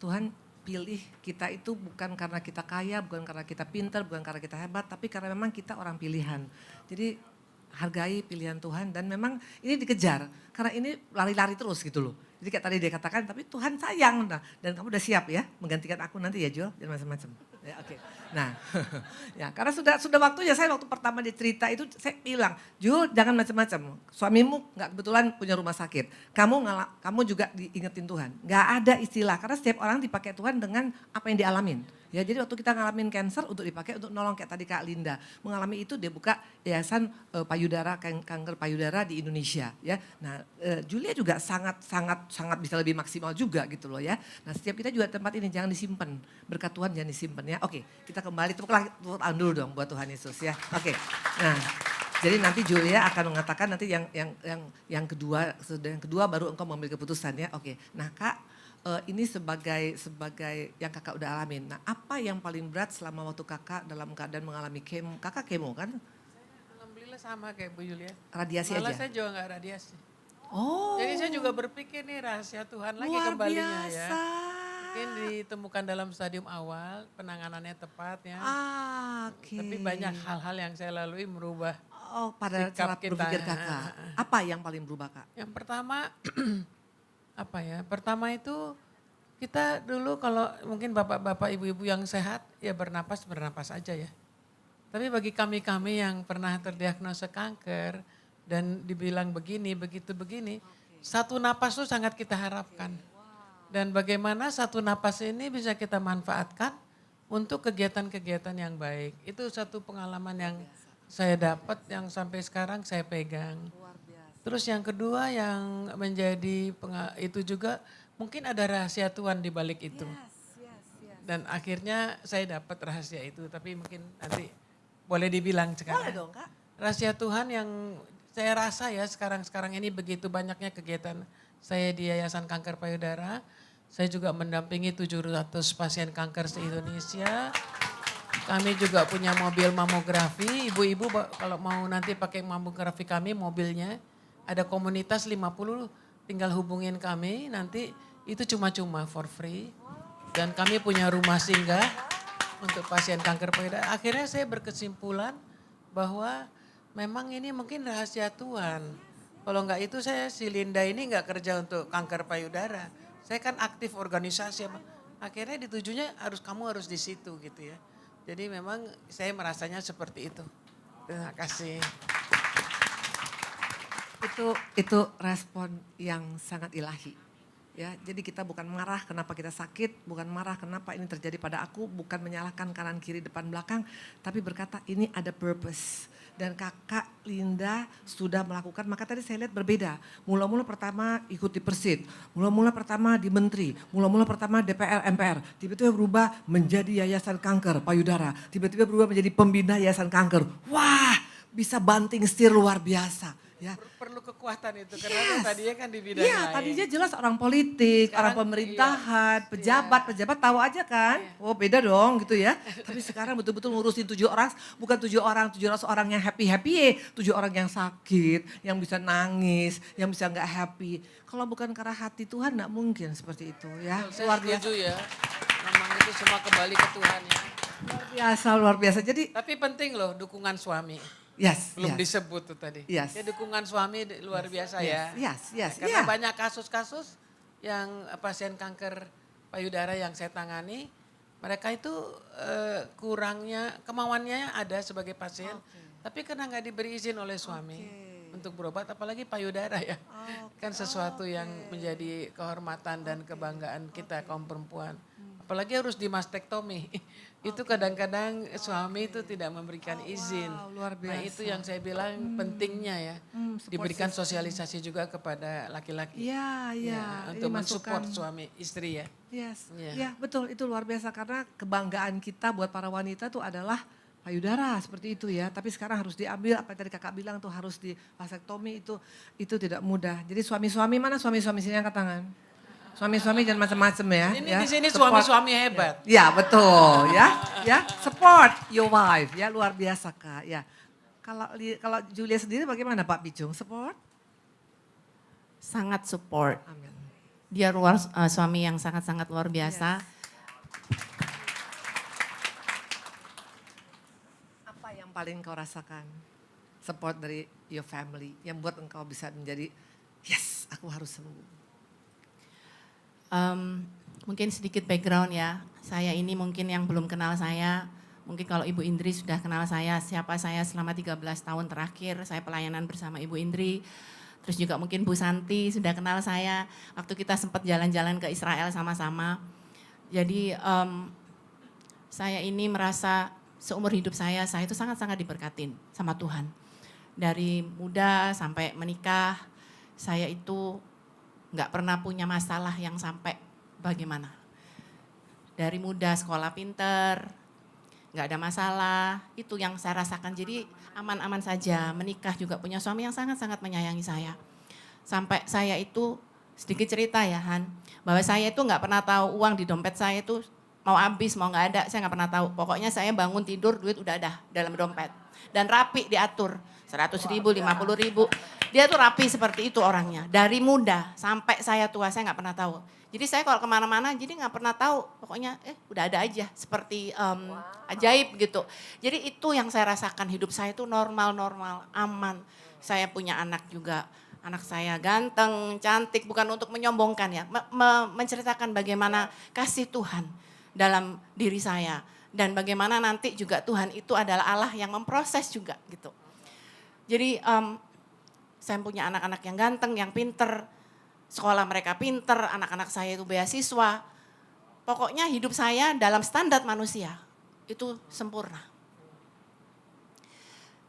Tuhan pilih kita itu bukan karena kita kaya, bukan karena kita pintar, bukan karena kita hebat, tapi karena memang kita orang pilihan. Jadi hargai pilihan Tuhan dan memang ini dikejar karena ini lari-lari terus gitu loh. Jadi kayak tadi dia katakan, tapi Tuhan sayang. Nah, dan kamu udah siap ya menggantikan aku nanti ya Jul, dan macam-macam. Ya, oke. Nah, ya karena sudah waktunya. Saya waktu pertama dia cerita itu saya bilang, Jul jangan macam-macam. Suamimu nggak kebetulan punya rumah sakit. Kamu juga diingetin Tuhan. Nggak ada istilah karena setiap orang dipakai Tuhan dengan apa yang dialamin. Ya, jadi waktu kita ngalamin cancer untuk dipakai untuk nolong kayak tadi Kak Linda mengalami itu, dia buka yayasan payudara, kanker payudara di Indonesia ya. Nah, Julia juga sangat bisa lebih maksimal juga gitu loh ya. Nah, setiap kita juga tempat ini jangan disimpan, berkat Tuhan jangan disimpan ya. Oke, kita kembali tepuk tangan dulu dong buat Tuhan Yesus ya. Oke. Nah, jadi nanti Julia akan mengatakan nanti yang kedua baru engkau mengambil keputusan ya. Oke. Nah, Kak, ini sebagai yang kakak udah alamin. Nah, apa yang paling berat selama waktu kakak dalam keadaan mengalami kemo? Kakak kemo kan? Alhamdulillah sama kayak Bu Yulia. Radiasi Malah aja? saya juga nggak radiasi. Oh. Jadi saya juga berpikir nih rahasia Tuhan lagi luar kembalinya ya. biasa. Mungkin ditemukan dalam stadium awal, penanganannya tepat ya. Oke. Tapi banyak hal-hal yang saya lalui merubah. Oh, pada cara sikap kita. berpikir kakak. Apa yang paling berubah kak? Yang pertama, Pertama itu kita dulu kalau mungkin bapak-bapak, ibu-ibu yang sehat ya bernapas aja ya. Tapi bagi kami yang pernah terdiagnosa kanker dan dibilang begini, begini, satu napas itu sangat kita harapkan. Dan bagaimana satu napas ini bisa kita manfaatkan untuk kegiatan-kegiatan yang baik. Itu satu pengalaman yang saya dapat yang sampai sekarang saya pegang. Terus yang kedua yang menjadi itu juga mungkin ada rahasia Tuhan di balik itu. Dan akhirnya saya dapat rahasia itu, tapi mungkin nanti boleh dibilang sekarang. Boleh dong kak. Rahasia Tuhan yang saya rasa ya sekarang ini begitu banyaknya kegiatan saya di Yayasan Kanker Payudara. Saya juga mendampingi 700 pasien kanker se-Indonesia. Kami juga punya mobil mamografi, ibu-ibu kalau mau nanti pakai mamografi kami mobilnya. Ada komunitas 50, tinggal hubungin kami, nanti itu cuma-cuma for free. Dan kami punya rumah singgah untuk pasien kanker payudara. Akhirnya saya berkesimpulan bahwa memang ini mungkin rahasia Tuhan. Kalau enggak itu si Linda ini enggak kerja untuk kanker payudara. Saya kan aktif organisasi. Akhirnya ditujunya kamu harus di situ gitu ya. Jadi memang saya merasanya seperti itu. Terima kasih. Itu respon yang sangat ilahi. Ya, jadi kita bukan marah kenapa kita sakit, bukan marah kenapa ini terjadi pada aku, bukan menyalahkan kanan kiri depan belakang, tapi berkata ini ada purpose. Dan kakak Linda sudah melakukan, maka tadi saya lihat berbeda. Mula-mula pertama ikut di Persid, mula-mula pertama di Menteri, mula-mula pertama DPR, MPR, tiba-tiba berubah menjadi Yayasan Kanker Payudara, tiba-tiba berubah menjadi pembina Yayasan Kanker. Wah, bisa banting setir luar biasa. Ya. Perlu kekuatan itu karena tadinya kan di bidang lain. Tadinya jelas orang politik, orang pemerintahan, pejabat tahu aja kan. Oh beda dong gitu ya. Tapi sekarang betul-betul ngurusin 7 orang, bukan 700 orang yang happy, 7 orang yang sakit, yang bisa nangis, yang bisa nggak happy. Kalau bukan karena hati Tuhan nggak mungkin seperti itu ya. Saya setuju ya, memang itu semua kembali ke Tuhan ya. Luar biasa. Jadi. Tapi penting loh dukungan suami. Belum disebut tuh tadi. Ya dukungan suami luar biasa ya. Karena banyak kasus-kasus yang pasien kanker payudara yang saya tangani, mereka itu kurangnya, kemauannya ada sebagai pasien, tapi karena nggak diberi izin oleh suami untuk berobat, apalagi payudara ya. Kan sesuatu yang menjadi kehormatan dan kebanggaan kita kaum perempuan. Apalagi harus dimastektomi. Itu kadang-kadang suami itu tidak memberikan izin. Luar biasa. Nah itu yang saya bilang pentingnya ya. Diberikan sosialisasi juga kepada laki-laki. Untuk mensupport suami istri ya. Ya betul, itu luar biasa karena kebanggaan kita buat para wanita itu adalah payudara seperti itu ya. Tapi sekarang harus diambil apa yang tadi kakak bilang tuh harus di vasektomi itu tidak mudah. Jadi suami-suami mana suami-suami sini angkat tangan. Suami-suami jangan macam-macam ya. Ini di sini suami-suami hebat. Ya betul ya. Support your wife ya luar biasa kak ya. Kalau Julia sendiri bagaimana Pak Bicung support? Sangat support. Amin. Dia suami yang sangat-sangat luar biasa. Apa yang paling kau rasakan? Support dari your family yang buat engkau bisa menjadi, yes, aku harus sembuh. Mungkin sedikit background ya. Saya ini mungkin yang belum kenal saya. Mungkin kalau Ibu Indri sudah kenal saya, siapa saya selama 13 tahun terakhir. Saya pelayanan bersama Ibu Indri. Terus juga mungkin Bu Santi sudah kenal saya. Waktu kita sempat jalan-jalan ke Israel sama-sama. Jadi saya ini merasa seumur hidup saya itu sangat-sangat diberkatin sama Tuhan. Dari muda sampai menikah, saya itu nggak pernah punya masalah yang sampai bagaimana. Dari muda sekolah pinter, nggak ada masalah, itu yang saya rasakan. Jadi aman-aman saja, menikah juga punya suami yang sangat-sangat menyayangi saya. Sampai saya itu, sedikit cerita ya Han, bahwa saya itu nggak pernah tahu uang di dompet saya itu mau habis, mau nggak ada, saya nggak pernah tahu. Pokoknya saya bangun tidur, duit udah ada dalam dompet. Dan rapi diatur, 100.000, 50.000. Dia tuh rapi seperti itu orangnya. Dari muda sampai saya tua, saya nggak pernah tahu. Jadi saya kalau kemana-mana, jadi nggak pernah tahu. Pokoknya udah ada aja, seperti ajaib gitu. Jadi itu yang saya rasakan, hidup saya itu normal-normal, aman. Saya punya anak juga. Anak saya ganteng, cantik, bukan untuk menyombongkan ya. Menceritakan bagaimana kasih Tuhan dalam diri saya. Dan bagaimana nanti juga Tuhan itu adalah Allah yang memproses juga gitu. Jadi saya punya anak-anak yang ganteng, yang pinter. Sekolah mereka pinter, anak-anak saya itu beasiswa. Pokoknya hidup saya dalam standar manusia itu sempurna.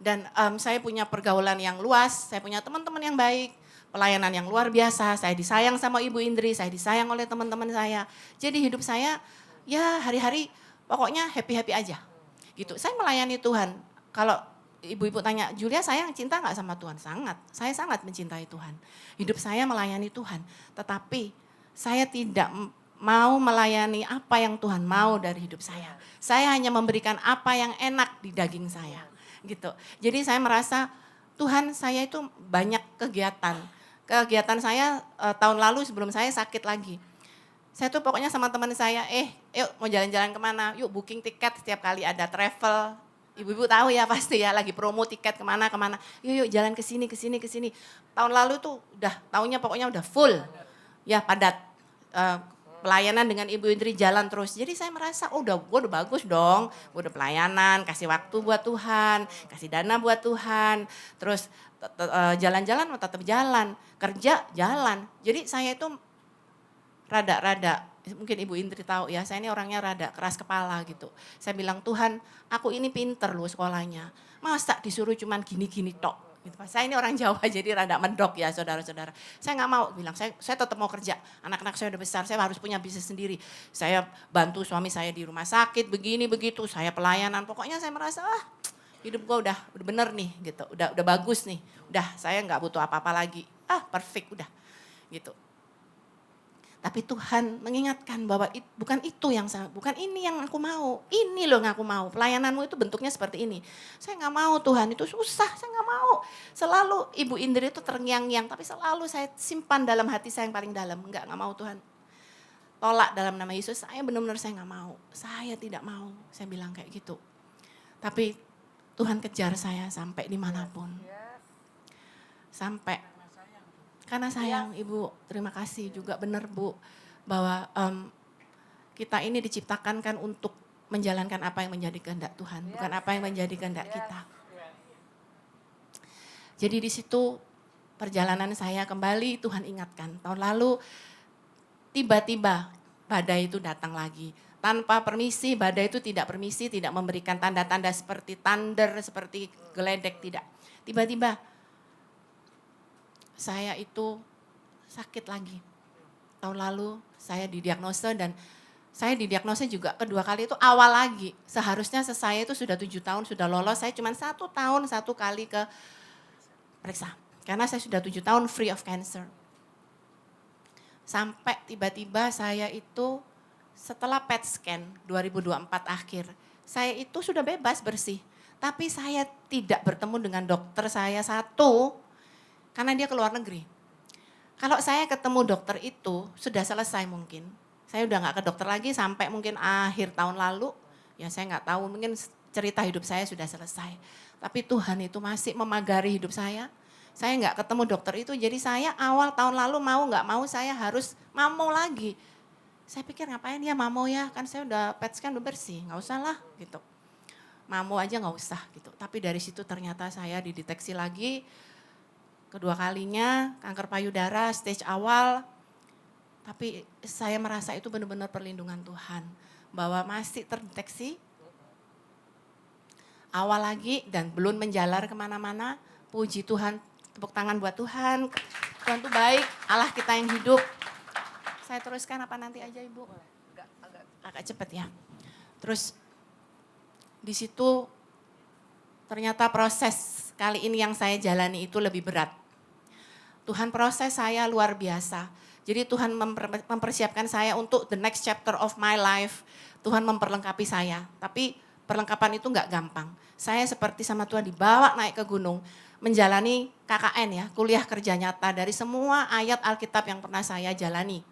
Dan saya punya pergaulan yang luas, saya punya teman-teman yang baik, pelayanan yang luar biasa, saya disayang sama Ibu Indri, saya disayang oleh teman-teman saya. Jadi hidup saya ya hari-hari pokoknya happy-happy aja gitu. Saya melayani Tuhan. Kalau ibu-ibu tanya, Julia sayang cinta gak sama Tuhan? Sangat, saya sangat mencintai Tuhan. Hidup saya melayani Tuhan, tetapi saya tidak mau melayani apa yang Tuhan mau dari hidup saya. Saya hanya memberikan apa yang enak di daging saya. Gitu. Jadi saya merasa Tuhan, saya itu banyak kegiatan. Kegiatan saya tahun lalu sebelum saya sakit lagi. Saya tuh pokoknya sama teman saya, yuk mau jalan-jalan kemana, yuk booking tiket setiap kali ada travel. Ibu-ibu tahu ya pasti ya, lagi promo tiket kemana-kemana. Yuk jalan ke sini. Tahun lalu tuh tahunnya pokoknya udah full. Ya padat. Pelayanan dengan Ibu Indri jalan terus. Jadi saya merasa gue udah bagus dong. Gue udah pelayanan, kasih waktu buat Tuhan, kasih dana buat Tuhan. Terus jalan-jalan tetap jalan, kerja jalan. Jadi saya itu rada, mungkin Ibu Indri tahu ya, saya ini orangnya rada keras kepala gitu. Saya bilang, Tuhan aku ini pinter loh sekolahnya. Masa disuruh cuman gini-gini tok. Gitu. Saya ini orang Jawa jadi rada mendok ya saudara-saudara. Saya nggak mau bilang, saya tetap mau kerja. Anak-anak saya udah besar, saya harus punya bisnis sendiri. Saya bantu suami saya di rumah sakit, begini begitu. Saya pelayanan, pokoknya saya merasa hidup gue udah bener nih gitu. Udah bagus nih. Udah saya nggak butuh apa-apa lagi. Perfect udah gitu. Tapi Tuhan mengingatkan bahwa bukan ini yang aku mau. Ini loh yang aku mau. Pelayananmu itu bentuknya seperti ini. Saya nggak mau Tuhan, itu susah, saya nggak mau. Selalu Ibu Indri itu terngiang-ngiang, tapi selalu saya simpan dalam hati saya yang paling dalam. Nggak mau Tuhan. Tolak dalam nama Yesus, saya benar-benar saya nggak mau. Saya tidak mau, saya bilang kayak gitu. Tapi Tuhan kejar saya sampai dimanapun. Sampai. Karena sayang Ibu, terima kasih juga benar Bu, bahwa kita ini diciptakan kan untuk menjalankan apa yang menjadi kehendak Tuhan, bukan apa yang menjadi kehendak kita. Jadi di situ perjalanan saya kembali Tuhan ingatkan. Tahun lalu tiba-tiba badai itu datang lagi. Tanpa permisi, badai itu tidak permisi, tidak memberikan tanda-tanda seperti thunder, seperti geledek, tidak. Tiba-tiba saya itu sakit lagi. Tahun lalu saya didiagnosa dan saya didiagnosa juga kedua kali itu awal lagi. Seharusnya saya itu sudah 7 tahun, sudah lolos. Saya cuma 1 tahun 1 kali ke periksa. Karena saya sudah 7 tahun free of cancer. Sampai tiba-tiba saya itu setelah PET scan 2024 akhir. Saya itu sudah bebas bersih. Tapi saya tidak bertemu dengan dokter saya satu. Karena dia ke luar negeri. Kalau saya ketemu dokter itu sudah selesai mungkin. Saya udah nggak ke dokter lagi sampai mungkin akhir tahun lalu. Ya saya nggak tahu, mungkin cerita hidup saya sudah selesai. Tapi Tuhan itu masih memagari hidup saya. Saya nggak ketemu dokter itu, jadi saya awal tahun lalu mau nggak mau saya harus mammo lagi. Saya pikir ngapain ya mammo ya, kan saya udah PET scan udah bersih, nggak usah lah gitu. Mammo aja nggak usah gitu. Tapi dari situ ternyata saya dideteksi lagi, kedua kalinya kanker payudara stage awal. Tapi saya merasa itu benar-benar perlindungan Tuhan. Bahwa masih terdeteksi awal lagi dan belum menjalar kemana-mana. Puji Tuhan, tepuk tangan buat Tuhan. Tuhan tuh baik, Allah kita yang hidup. Saya teruskan apa nanti aja Ibu? Agak cepet ya. Terus di situ ternyata proses kali ini yang saya jalani itu lebih berat. Tuhan proses saya luar biasa. Jadi Tuhan mempersiapkan saya untuk the next chapter of my life. Tuhan memperlengkapi saya. Tapi perlengkapan itu enggak gampang. Saya seperti sama Tuhan dibawa naik ke gunung. Menjalani KKN ya, kuliah kerja nyata dari semua ayat Alkitab yang pernah saya jalani.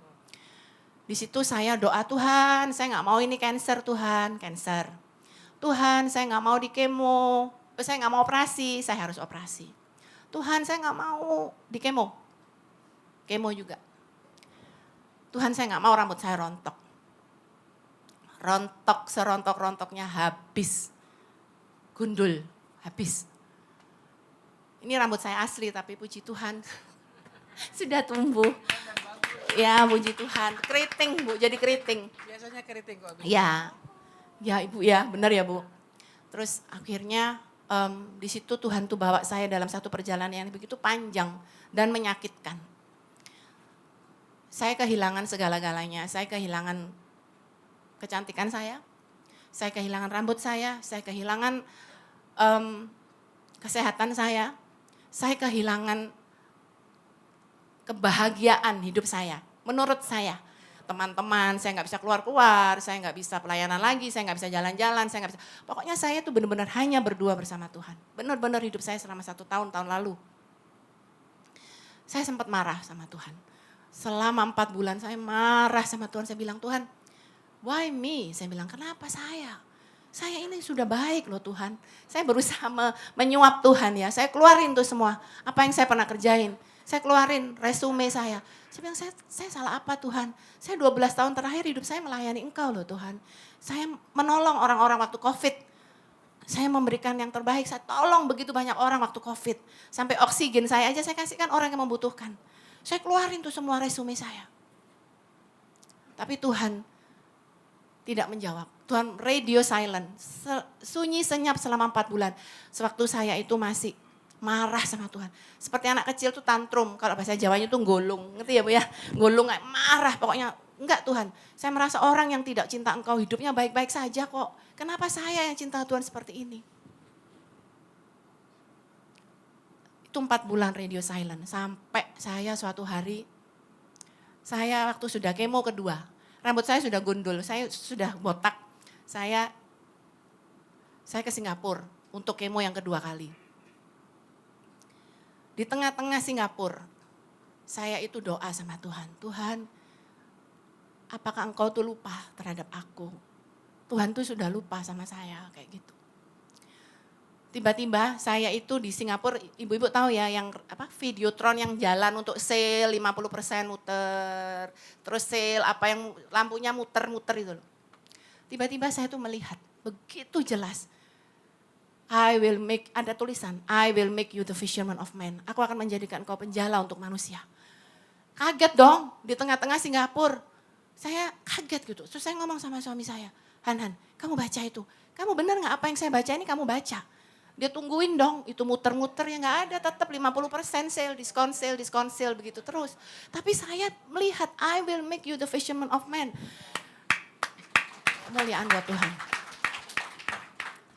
Di situ saya doa Tuhan, saya nggak mau ini cancer Tuhan, cancer. Tuhan saya nggak mau di kemo, saya nggak mau operasi, saya harus operasi. Tuhan saya nggak mau di kemo juga. Tuhan saya nggak mau rambut saya rontok. Rontok serontok-rontoknya habis. Gundul, habis. Ini rambut saya asli tapi puji Tuhan sudah tumbuh. Ya puji Tuhan, keriting Bu, jadi keriting. Biasanya keriting kok. Ya Ibu ya, benar ya Bu. Terus akhirnya di situ Tuhan tuh bawa saya dalam satu perjalanan yang begitu panjang dan menyakitkan. Saya kehilangan segala-galanya, saya kehilangan kecantikan saya kehilangan rambut saya kehilangan kesehatan saya kehilangan kebahagiaan hidup saya. Menurut saya, teman-teman, saya nggak bisa keluar-keluar, saya nggak bisa pelayanan lagi, saya nggak bisa jalan-jalan, saya nggak bisa. Pokoknya saya tuh benar-benar hanya berdua bersama Tuhan. Benar-benar hidup saya selama 1 tahun lalu. Saya sempat marah sama Tuhan. Selama 4 bulan saya marah sama Tuhan, saya bilang Tuhan, why me? Saya bilang kenapa saya? Saya ini sudah baik loh Tuhan. Saya berusaha menyuap Tuhan ya, saya keluarin tuh semua apa yang saya pernah kerjain. Saya keluarin resume saya. Saya bilang, saya salah apa Tuhan? Saya 12 tahun terakhir hidup saya melayani Engkau loh Tuhan. Saya menolong orang-orang waktu COVID. Saya memberikan yang terbaik, saya tolong begitu banyak orang waktu COVID. Sampai oksigen saya aja saya kasihkan orang yang membutuhkan. Saya keluarin tuh semua resume saya. Tapi Tuhan tidak menjawab. Tuhan radio silent, sunyi senyap selama 4 bulan. Sewaktu saya itu masih marah sama Tuhan. Seperti anak kecil tuh tantrum, kalau bahasa Jawanya tuh golong, ngerti ya Bu ya? Golong kayak marah pokoknya. Enggak Tuhan, saya merasa orang yang tidak cinta Engkau hidupnya baik-baik saja kok. Kenapa saya yang cinta Tuhan seperti ini? Itu 4 bulan radio silent, sampai saya suatu hari, saya waktu sudah kemo kedua, rambut saya sudah gundul, saya sudah botak. Saya ke Singapura untuk kemo yang kedua kali. Di tengah-tengah Singapura, saya itu doa sama Tuhan. Tuhan, apakah Engkau tuh lupa terhadap aku? Tuhan tuh sudah lupa sama saya, kayak gitu. Tiba-tiba saya itu di Singapura, ibu-ibu tahu ya yang apa Videotron yang jalan untuk sale 50% muter. Terus sale apa yang lampunya muter-muter itu loh. Tiba-tiba saya tuh melihat begitu jelas. Ada tulisan, I will make you the fisherman of men. Aku akan menjadikan kau penjala untuk manusia. Kaget dong, di tengah-tengah Singapura. Saya kaget gitu, terus saya ngomong sama suami saya. Han, kamu baca itu. Kamu benar gak apa yang saya baca ini kamu baca? Dia tungguin dong, itu muter-muter ya gak ada, tetap 50% sale, diskon sale, begitu terus. Tapi saya melihat, I will make you the fisherman of men. Kemuliaan buat Tuhan.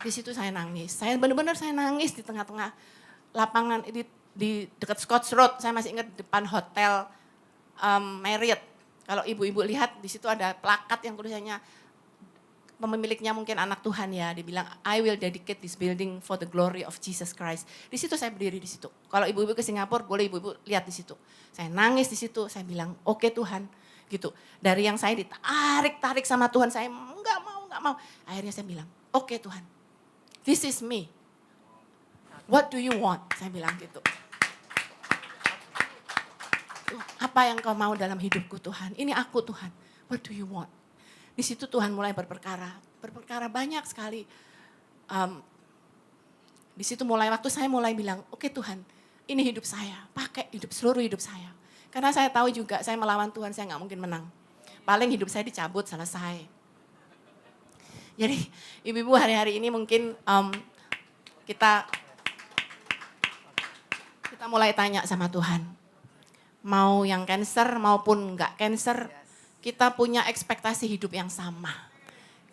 Di situ saya nangis. Saya benar-benar saya nangis di tengah-tengah lapangan di dekat Scotts Road. Saya masih ingat depan hotel Marriott. Kalau ibu-ibu lihat di situ ada plakat yang tulisannya pemiliknya mungkin anak Tuhan ya. Dia bilang I will dedicate this building for the glory of Jesus Christ. Di situ saya berdiri di situ. Kalau ibu-ibu ke Singapura boleh ibu-ibu lihat di situ. Saya nangis di situ. Saya bilang oke Tuhan, gitu. Dari yang saya ditarik-tarik sama Tuhan, saya nggak mau. Akhirnya saya bilang, oke Tuhan, this is me. What do you want? Saya bilang gitu. Apa yang kau mau dalam hidupku Tuhan? Ini aku Tuhan. What do you want? Di situ Tuhan mulai berperkara banyak sekali. Di situ waktu saya mulai bilang, oke Tuhan, ini hidup saya, pakai seluruh hidup saya. Karena saya tahu juga saya melawan Tuhan, saya nggak mungkin menang. Paling hidup saya dicabut, selesai. Jadi ibu-ibu hari-hari ini mungkin kita mulai tanya sama Tuhan. Mau yang cancer maupun nggak cancer, kita punya ekspektasi hidup yang sama.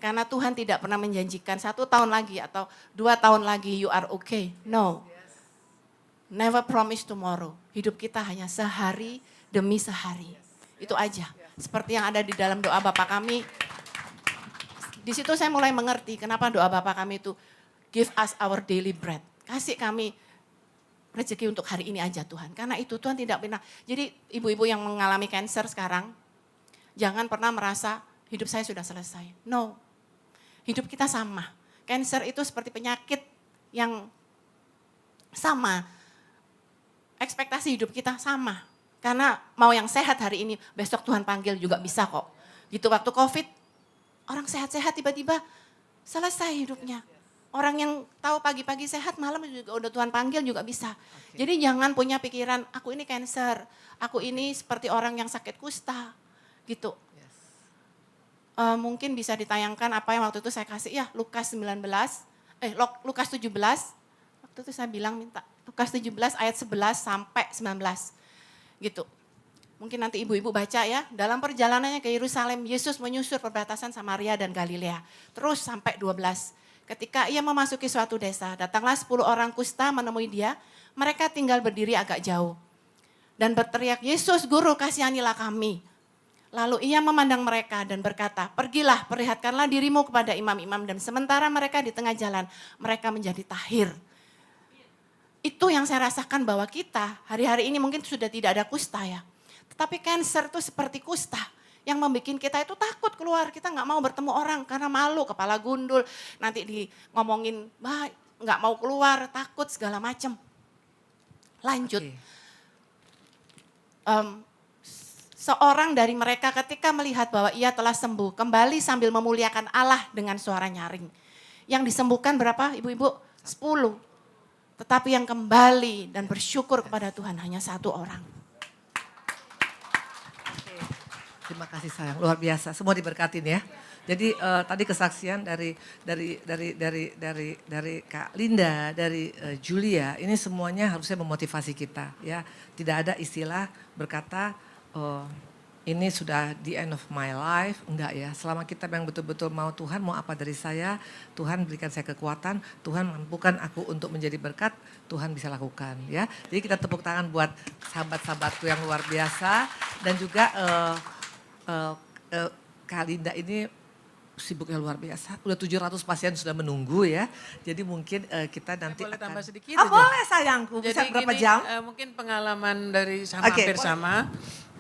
Karena Tuhan tidak pernah menjanjikan 1 tahun lagi atau 2 tahun lagi you are okay. No. Never promise tomorrow. Hidup kita hanya sehari demi sehari. Itu aja. Seperti yang ada di dalam doa Bapa kami. Di situ saya mulai mengerti kenapa doa Bapa kami itu give us our daily bread. Kasih kami rezeki untuk hari ini aja Tuhan. Karena itu Tuhan tidak pernah. Jadi ibu-ibu yang mengalami cancer sekarang, jangan pernah merasa hidup saya sudah selesai. No. Hidup kita sama. Cancer itu seperti penyakit yang sama. Ekspektasi hidup kita sama. Karena mau yang sehat hari ini, besok Tuhan panggil juga bisa kok. Gitu waktu COVID, orang sehat-sehat tiba-tiba selesai hidupnya. Orang yang tahu pagi-pagi sehat, malam juga udah Tuhan panggil juga bisa. Jadi jangan punya pikiran, aku ini cancer, aku ini seperti orang yang sakit kusta, gitu. Mungkin bisa ditayangkan apa yang waktu itu saya kasih, ya Lukas 17, waktu itu saya bilang minta Lukas 17 ayat 11 sampai 19, gitu. Mungkin nanti ibu-ibu baca ya, dalam perjalanannya ke Yerusalem, Yesus menyusur perbatasan Samaria dan Galilea, terus sampai 12. Ketika ia memasuki suatu desa, datanglah 10 orang kusta menemui dia, mereka tinggal berdiri agak jauh. Dan berteriak, Yesus Guru kasihanilah kami. Lalu ia memandang mereka dan berkata, pergilah perlihatkanlah dirimu kepada imam-imam dan sementara mereka di tengah jalan, mereka menjadi tahir. Itu yang saya rasakan bahwa kita hari-hari ini mungkin sudah tidak ada kusta ya. Tetapi cancer itu seperti kusta yang membuat kita itu takut keluar. Kita nggak mau bertemu orang karena malu, kepala gundul. Nanti ngomongin, nggak mau keluar, takut segala macam. Lanjut. Seorang dari mereka ketika melihat bahwa ia telah sembuh, kembali sambil memuliakan Allah dengan suara nyaring. Yang disembuhkan berapa ibu-ibu? 10. Tetapi yang kembali dan bersyukur kepada Tuhan hanya 1 orang. Terima kasih sayang, luar biasa. Semua diberkatin ya. Jadi tadi kesaksian dari Kak Linda, dari Julia, ini semuanya harusnya memotivasi kita ya. Tidak ada istilah berkata ini sudah the end of my life, enggak ya. Selama kita yang betul-betul mau Tuhan mau apa dari saya, Tuhan berikan saya kekuatan, Tuhan mampukan aku untuk menjadi berkat, Tuhan bisa lakukan ya. Jadi kita tepuk tangan buat sahabat-sahabatku yang luar biasa dan juga Kak Linda ini sibuknya luar biasa. Udah 700 pasien sudah menunggu ya. Jadi mungkin kita nanti boleh akan tambah sedikit Oh aja? boleh sayangku, bisa Jadi berapa gini, jam? mungkin pengalaman dari Oke, hampir boleh. sama.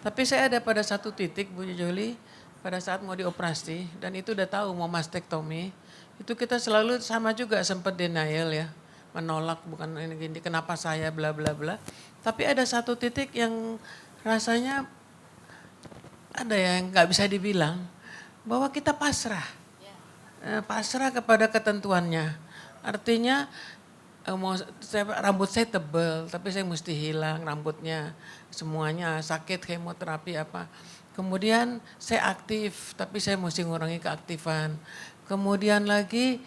Tapi saya ada pada satu titik Bu Joli, pada saat mau dioperasi dan itu udah tahu mau mastektomi. Itu kita selalu sama juga sempat denial ya. Menolak bukan ini gini, kenapa saya bla bla bla. Tapi ada satu titik yang rasanya ada yang nggak bisa dibilang bahwa kita pasrah. Pasrah kepada ketentuannya. Artinya rambut saya tebal tapi saya mesti hilang rambutnya. Semuanya sakit, kemoterapi apa. Kemudian saya aktif tapi saya mesti ngurangi keaktifan. Kemudian lagi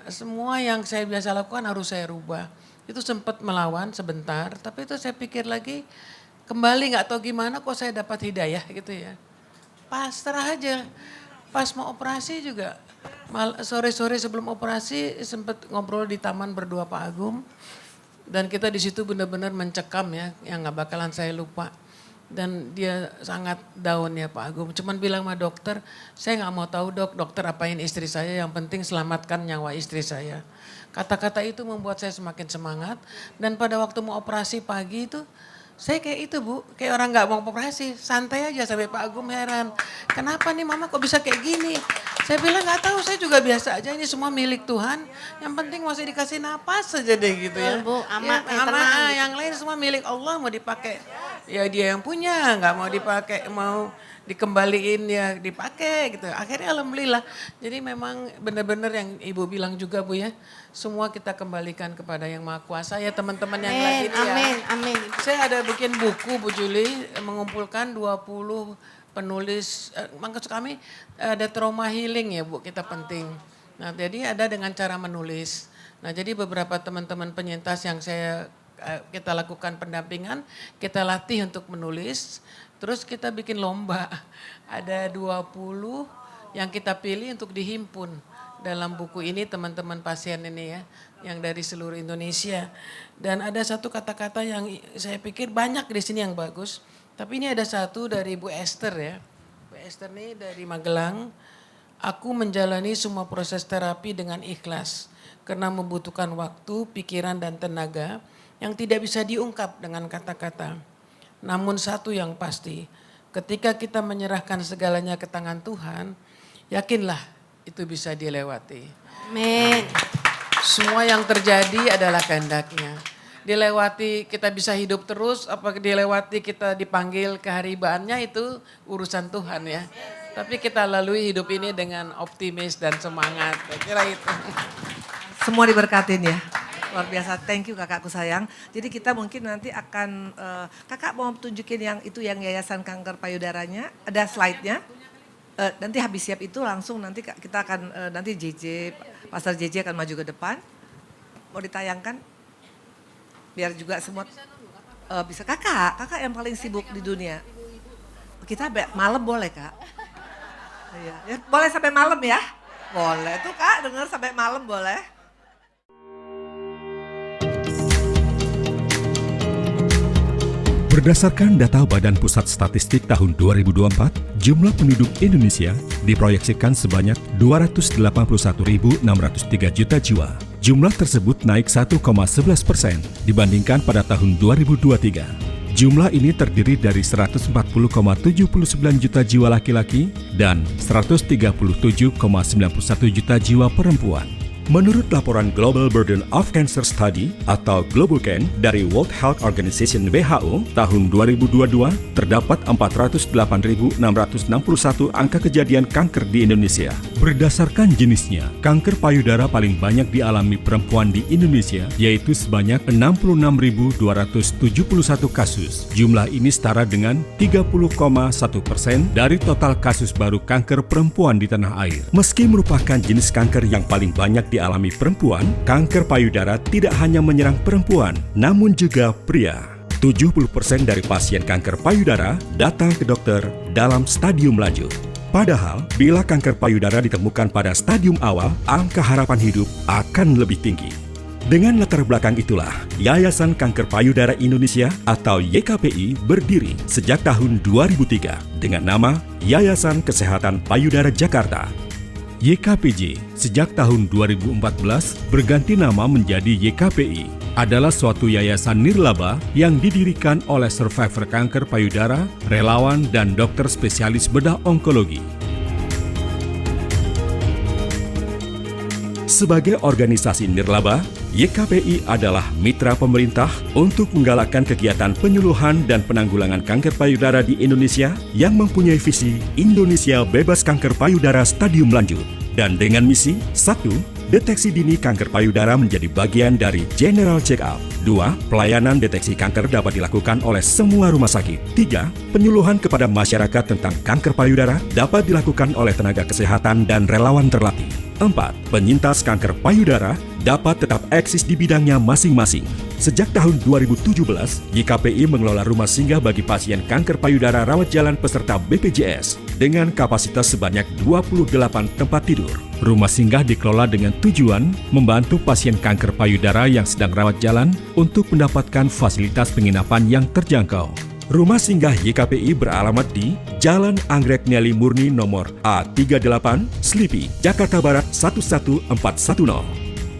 semua yang saya biasa lakukan harus saya rubah. Itu sempat melawan sebentar tapi itu saya pikir lagi kembali nggak tahu gimana kok saya dapat hidayah gitu ya. Pasrah aja. Pas mau operasi juga, sore-sore sebelum operasi sempat ngobrol di taman berdua Pak Agung. Dan kita di situ benar-benar mencekam ya, yang nggak bakalan saya lupa. Dan dia sangat down ya Pak Agung. Cuman bilang sama dokter, saya nggak mau tahu dokter apain istri saya, yang penting selamatkan nyawa istri saya. Kata-kata itu membuat saya semakin semangat. Dan pada waktu mau operasi pagi itu, Saya kayak itu Bu, kayak orang nggak mau operasi, santai aja sampai Pak Agung heran. Kenapa nih Mama kok bisa kayak gini? Saya bilang nggak tahu, saya juga biasa aja, ini semua milik Tuhan. Yang penting masih dikasih napas saja deh gitu ya. Betul, Bu, aman, Ya, tenang gitu. yang lain semua milik Allah, mau dipakai. Ya dia yang punya, nggak mau dipakai, mau dikembaliin ya dipakai gitu. Akhirnya alhamdulillah. Jadi memang benar-benar yang Ibu bilang juga Bu ya, semua kita kembalikan kepada Yang Maha Kuasa ya teman-teman yang lagi ini ya. Amin, amin. Saya ada bikin buku Bu Juli, mengumpulkan 20 penulis, maksud kami ada trauma healing ya Bu, kita penting. Nah jadi ada dengan cara menulis. Nah jadi beberapa teman-teman penyintas yang kita lakukan pendampingan, kita latih untuk menulis, terus kita bikin lomba. Ada 20 yang kita pilih untuk dihimpun dalam buku ini teman-teman pasien ini ya, yang dari seluruh Indonesia. Dan ada satu kata-kata yang saya pikir banyak di sini yang bagus, tapi ini ada satu dari Bu Esther ya. Bu Esther ini dari Magelang, aku menjalani semua proses terapi dengan ikhlas karena membutuhkan waktu, pikiran dan tenaga yang tidak bisa diungkap dengan kata-kata. Namun satu yang pasti, ketika kita menyerahkan segalanya ke tangan Tuhan, yakinlah itu bisa dilewati. Amin. Semua yang terjadi adalah kehendaknya. Dilewati kita bisa hidup terus, apa dilewati kita dipanggil keharibaannya itu urusan Tuhan ya. Tapi kita lalui hidup ini dengan optimis dan semangat. Saya kira itu. Semua diberkatin ya. Luar biasa, thank you kakakku sayang. Jadi kita mungkin nanti akan, kakak mau tunjukin yang itu yang Yayasan Kanker Payudaranya, ada slide-nya. Nanti habis siap itu langsung nanti kita akan, nanti Pastor JJ akan maju ke depan. Mau ditayangkan? Biar juga semua, bisa kakak yang paling sibuk di dunia. Kita malam boleh kak? Iya, ya, boleh sampai malam ya? Boleh tuh kak, dengar sampai malam boleh. Berdasarkan data Badan Pusat Statistik tahun 2024, jumlah penduduk Indonesia diproyeksikan sebanyak 281.603 juta jiwa. Jumlah tersebut naik 1,11% dibandingkan pada tahun 2023. Jumlah ini terdiri dari 140,79 juta jiwa laki-laki dan 137,91 juta jiwa perempuan. Menurut laporan Global Burden of Cancer Study atau GloboCan dari World Health Organization WHO tahun 2022, terdapat 408.661 angka kejadian kanker di Indonesia. Berdasarkan jenisnya, kanker payudara paling banyak dialami perempuan di Indonesia, yaitu sebanyak 66.271 kasus. Jumlah ini setara dengan 30,1% dari total kasus baru kanker perempuan di tanah air. Meski merupakan jenis kanker yang paling banyak dialami perempuan, kanker payudara tidak hanya menyerang perempuan, namun juga pria. 70% dari pasien kanker payudara datang ke dokter dalam stadium lanjut. Padahal, bila kanker payudara ditemukan pada stadium awal, angka harapan hidup akan lebih tinggi. Dengan latar belakang itulah, Yayasan Kanker Payudara Indonesia atau YKPI berdiri sejak tahun 2003 dengan nama Yayasan Kesehatan Payudara Jakarta. YKPJ sejak tahun 2014 berganti nama menjadi YKPI, adalah suatu yayasan nirlaba yang didirikan oleh survivor kanker payudara, relawan, dan dokter spesialis bedah onkologi. Sebagai organisasi nirlaba, YKPI adalah mitra pemerintah untuk menggalakkan kegiatan penyuluhan dan penanggulangan kanker payudara di Indonesia yang mempunyai visi Indonesia bebas kanker payudara stadium lanjut. Dan dengan misi, 1. Deteksi dini kanker payudara menjadi bagian dari General Check-up. 2. Pelayanan deteksi kanker dapat dilakukan oleh semua rumah sakit. 3. Penyuluhan kepada masyarakat tentang kanker payudara dapat dilakukan oleh tenaga kesehatan dan relawan terlatih. 4. Penyintas kanker payudara dapat tetap eksis di bidangnya masing-masing. Sejak tahun 2017, YKPI mengelola rumah singgah bagi pasien kanker payudara rawat jalan peserta BPJS dengan kapasitas sebanyak 28 tempat tidur. Rumah singgah dikelola dengan tujuan membantu pasien kanker payudara yang sedang rawat jalan untuk mendapatkan fasilitas penginapan yang terjangkau. Rumah singgah YKPI beralamat di Jalan Anggrek Nelly Murni nomor A38, Slipi, Jakarta Barat 11410.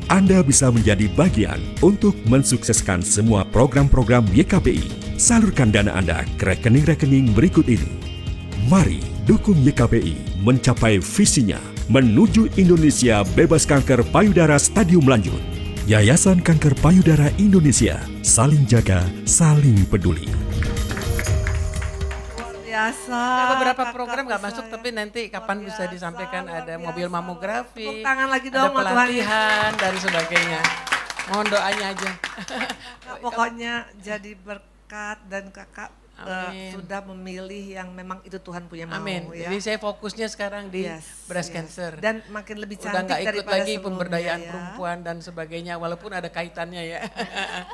Anda bisa menjadi bagian untuk mensukseskan semua program-program YKPI. salurkan dana Anda ke rekening-rekening berikut ini. Mari dukung YKPI mencapai visinya menuju Indonesia bebas kanker payudara stadium lanjut. Yayasan Kanker Payudara Indonesia, saling jaga, saling peduli. Luar biasa. Ada beberapa kakak program nggak masuk, saya. tapi nanti kapan Luar bisa biasa, disampaikan. luar Ada biasa. mobil mamografi, Tepuk tangan lagi ada dong, Tuhan. pelatihan dan sebagainya. Mohon doanya aja. Kak, pokoknya jadi berkat dan kakak Amin. sudah memilih yang memang itu Tuhan punya mau. Amin. Ya. Jadi saya fokusnya sekarang di Yes, breast yes. cancer. Dan makin lebih Udah cantik nggak ikut daripada lagi sebelumnya, pemberdayaan ya. perempuan dan sebagainya, walaupun ada kaitannya ya.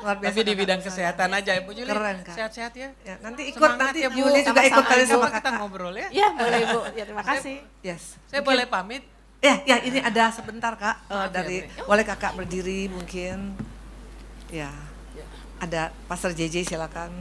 Luar biasa, Tapi di kakak bidang saya. kesehatan aja ya Bu Juli. Keren, Kak. Sehat-sehat ya. Ya, nanti ikut, Semangat nanti ya, Bu. Juli juga ikut Sama-sama, tadi Bu. sama Kita kakak. ngobrol ya. Ya boleh Bu, ya terima kasih. Yes. Saya boleh pamit? Ya, ini ada sebentar Kak Maaf ya, dari Bu. boleh kakak berdiri mungkin. Ya. Ada Pastor JJ silakan.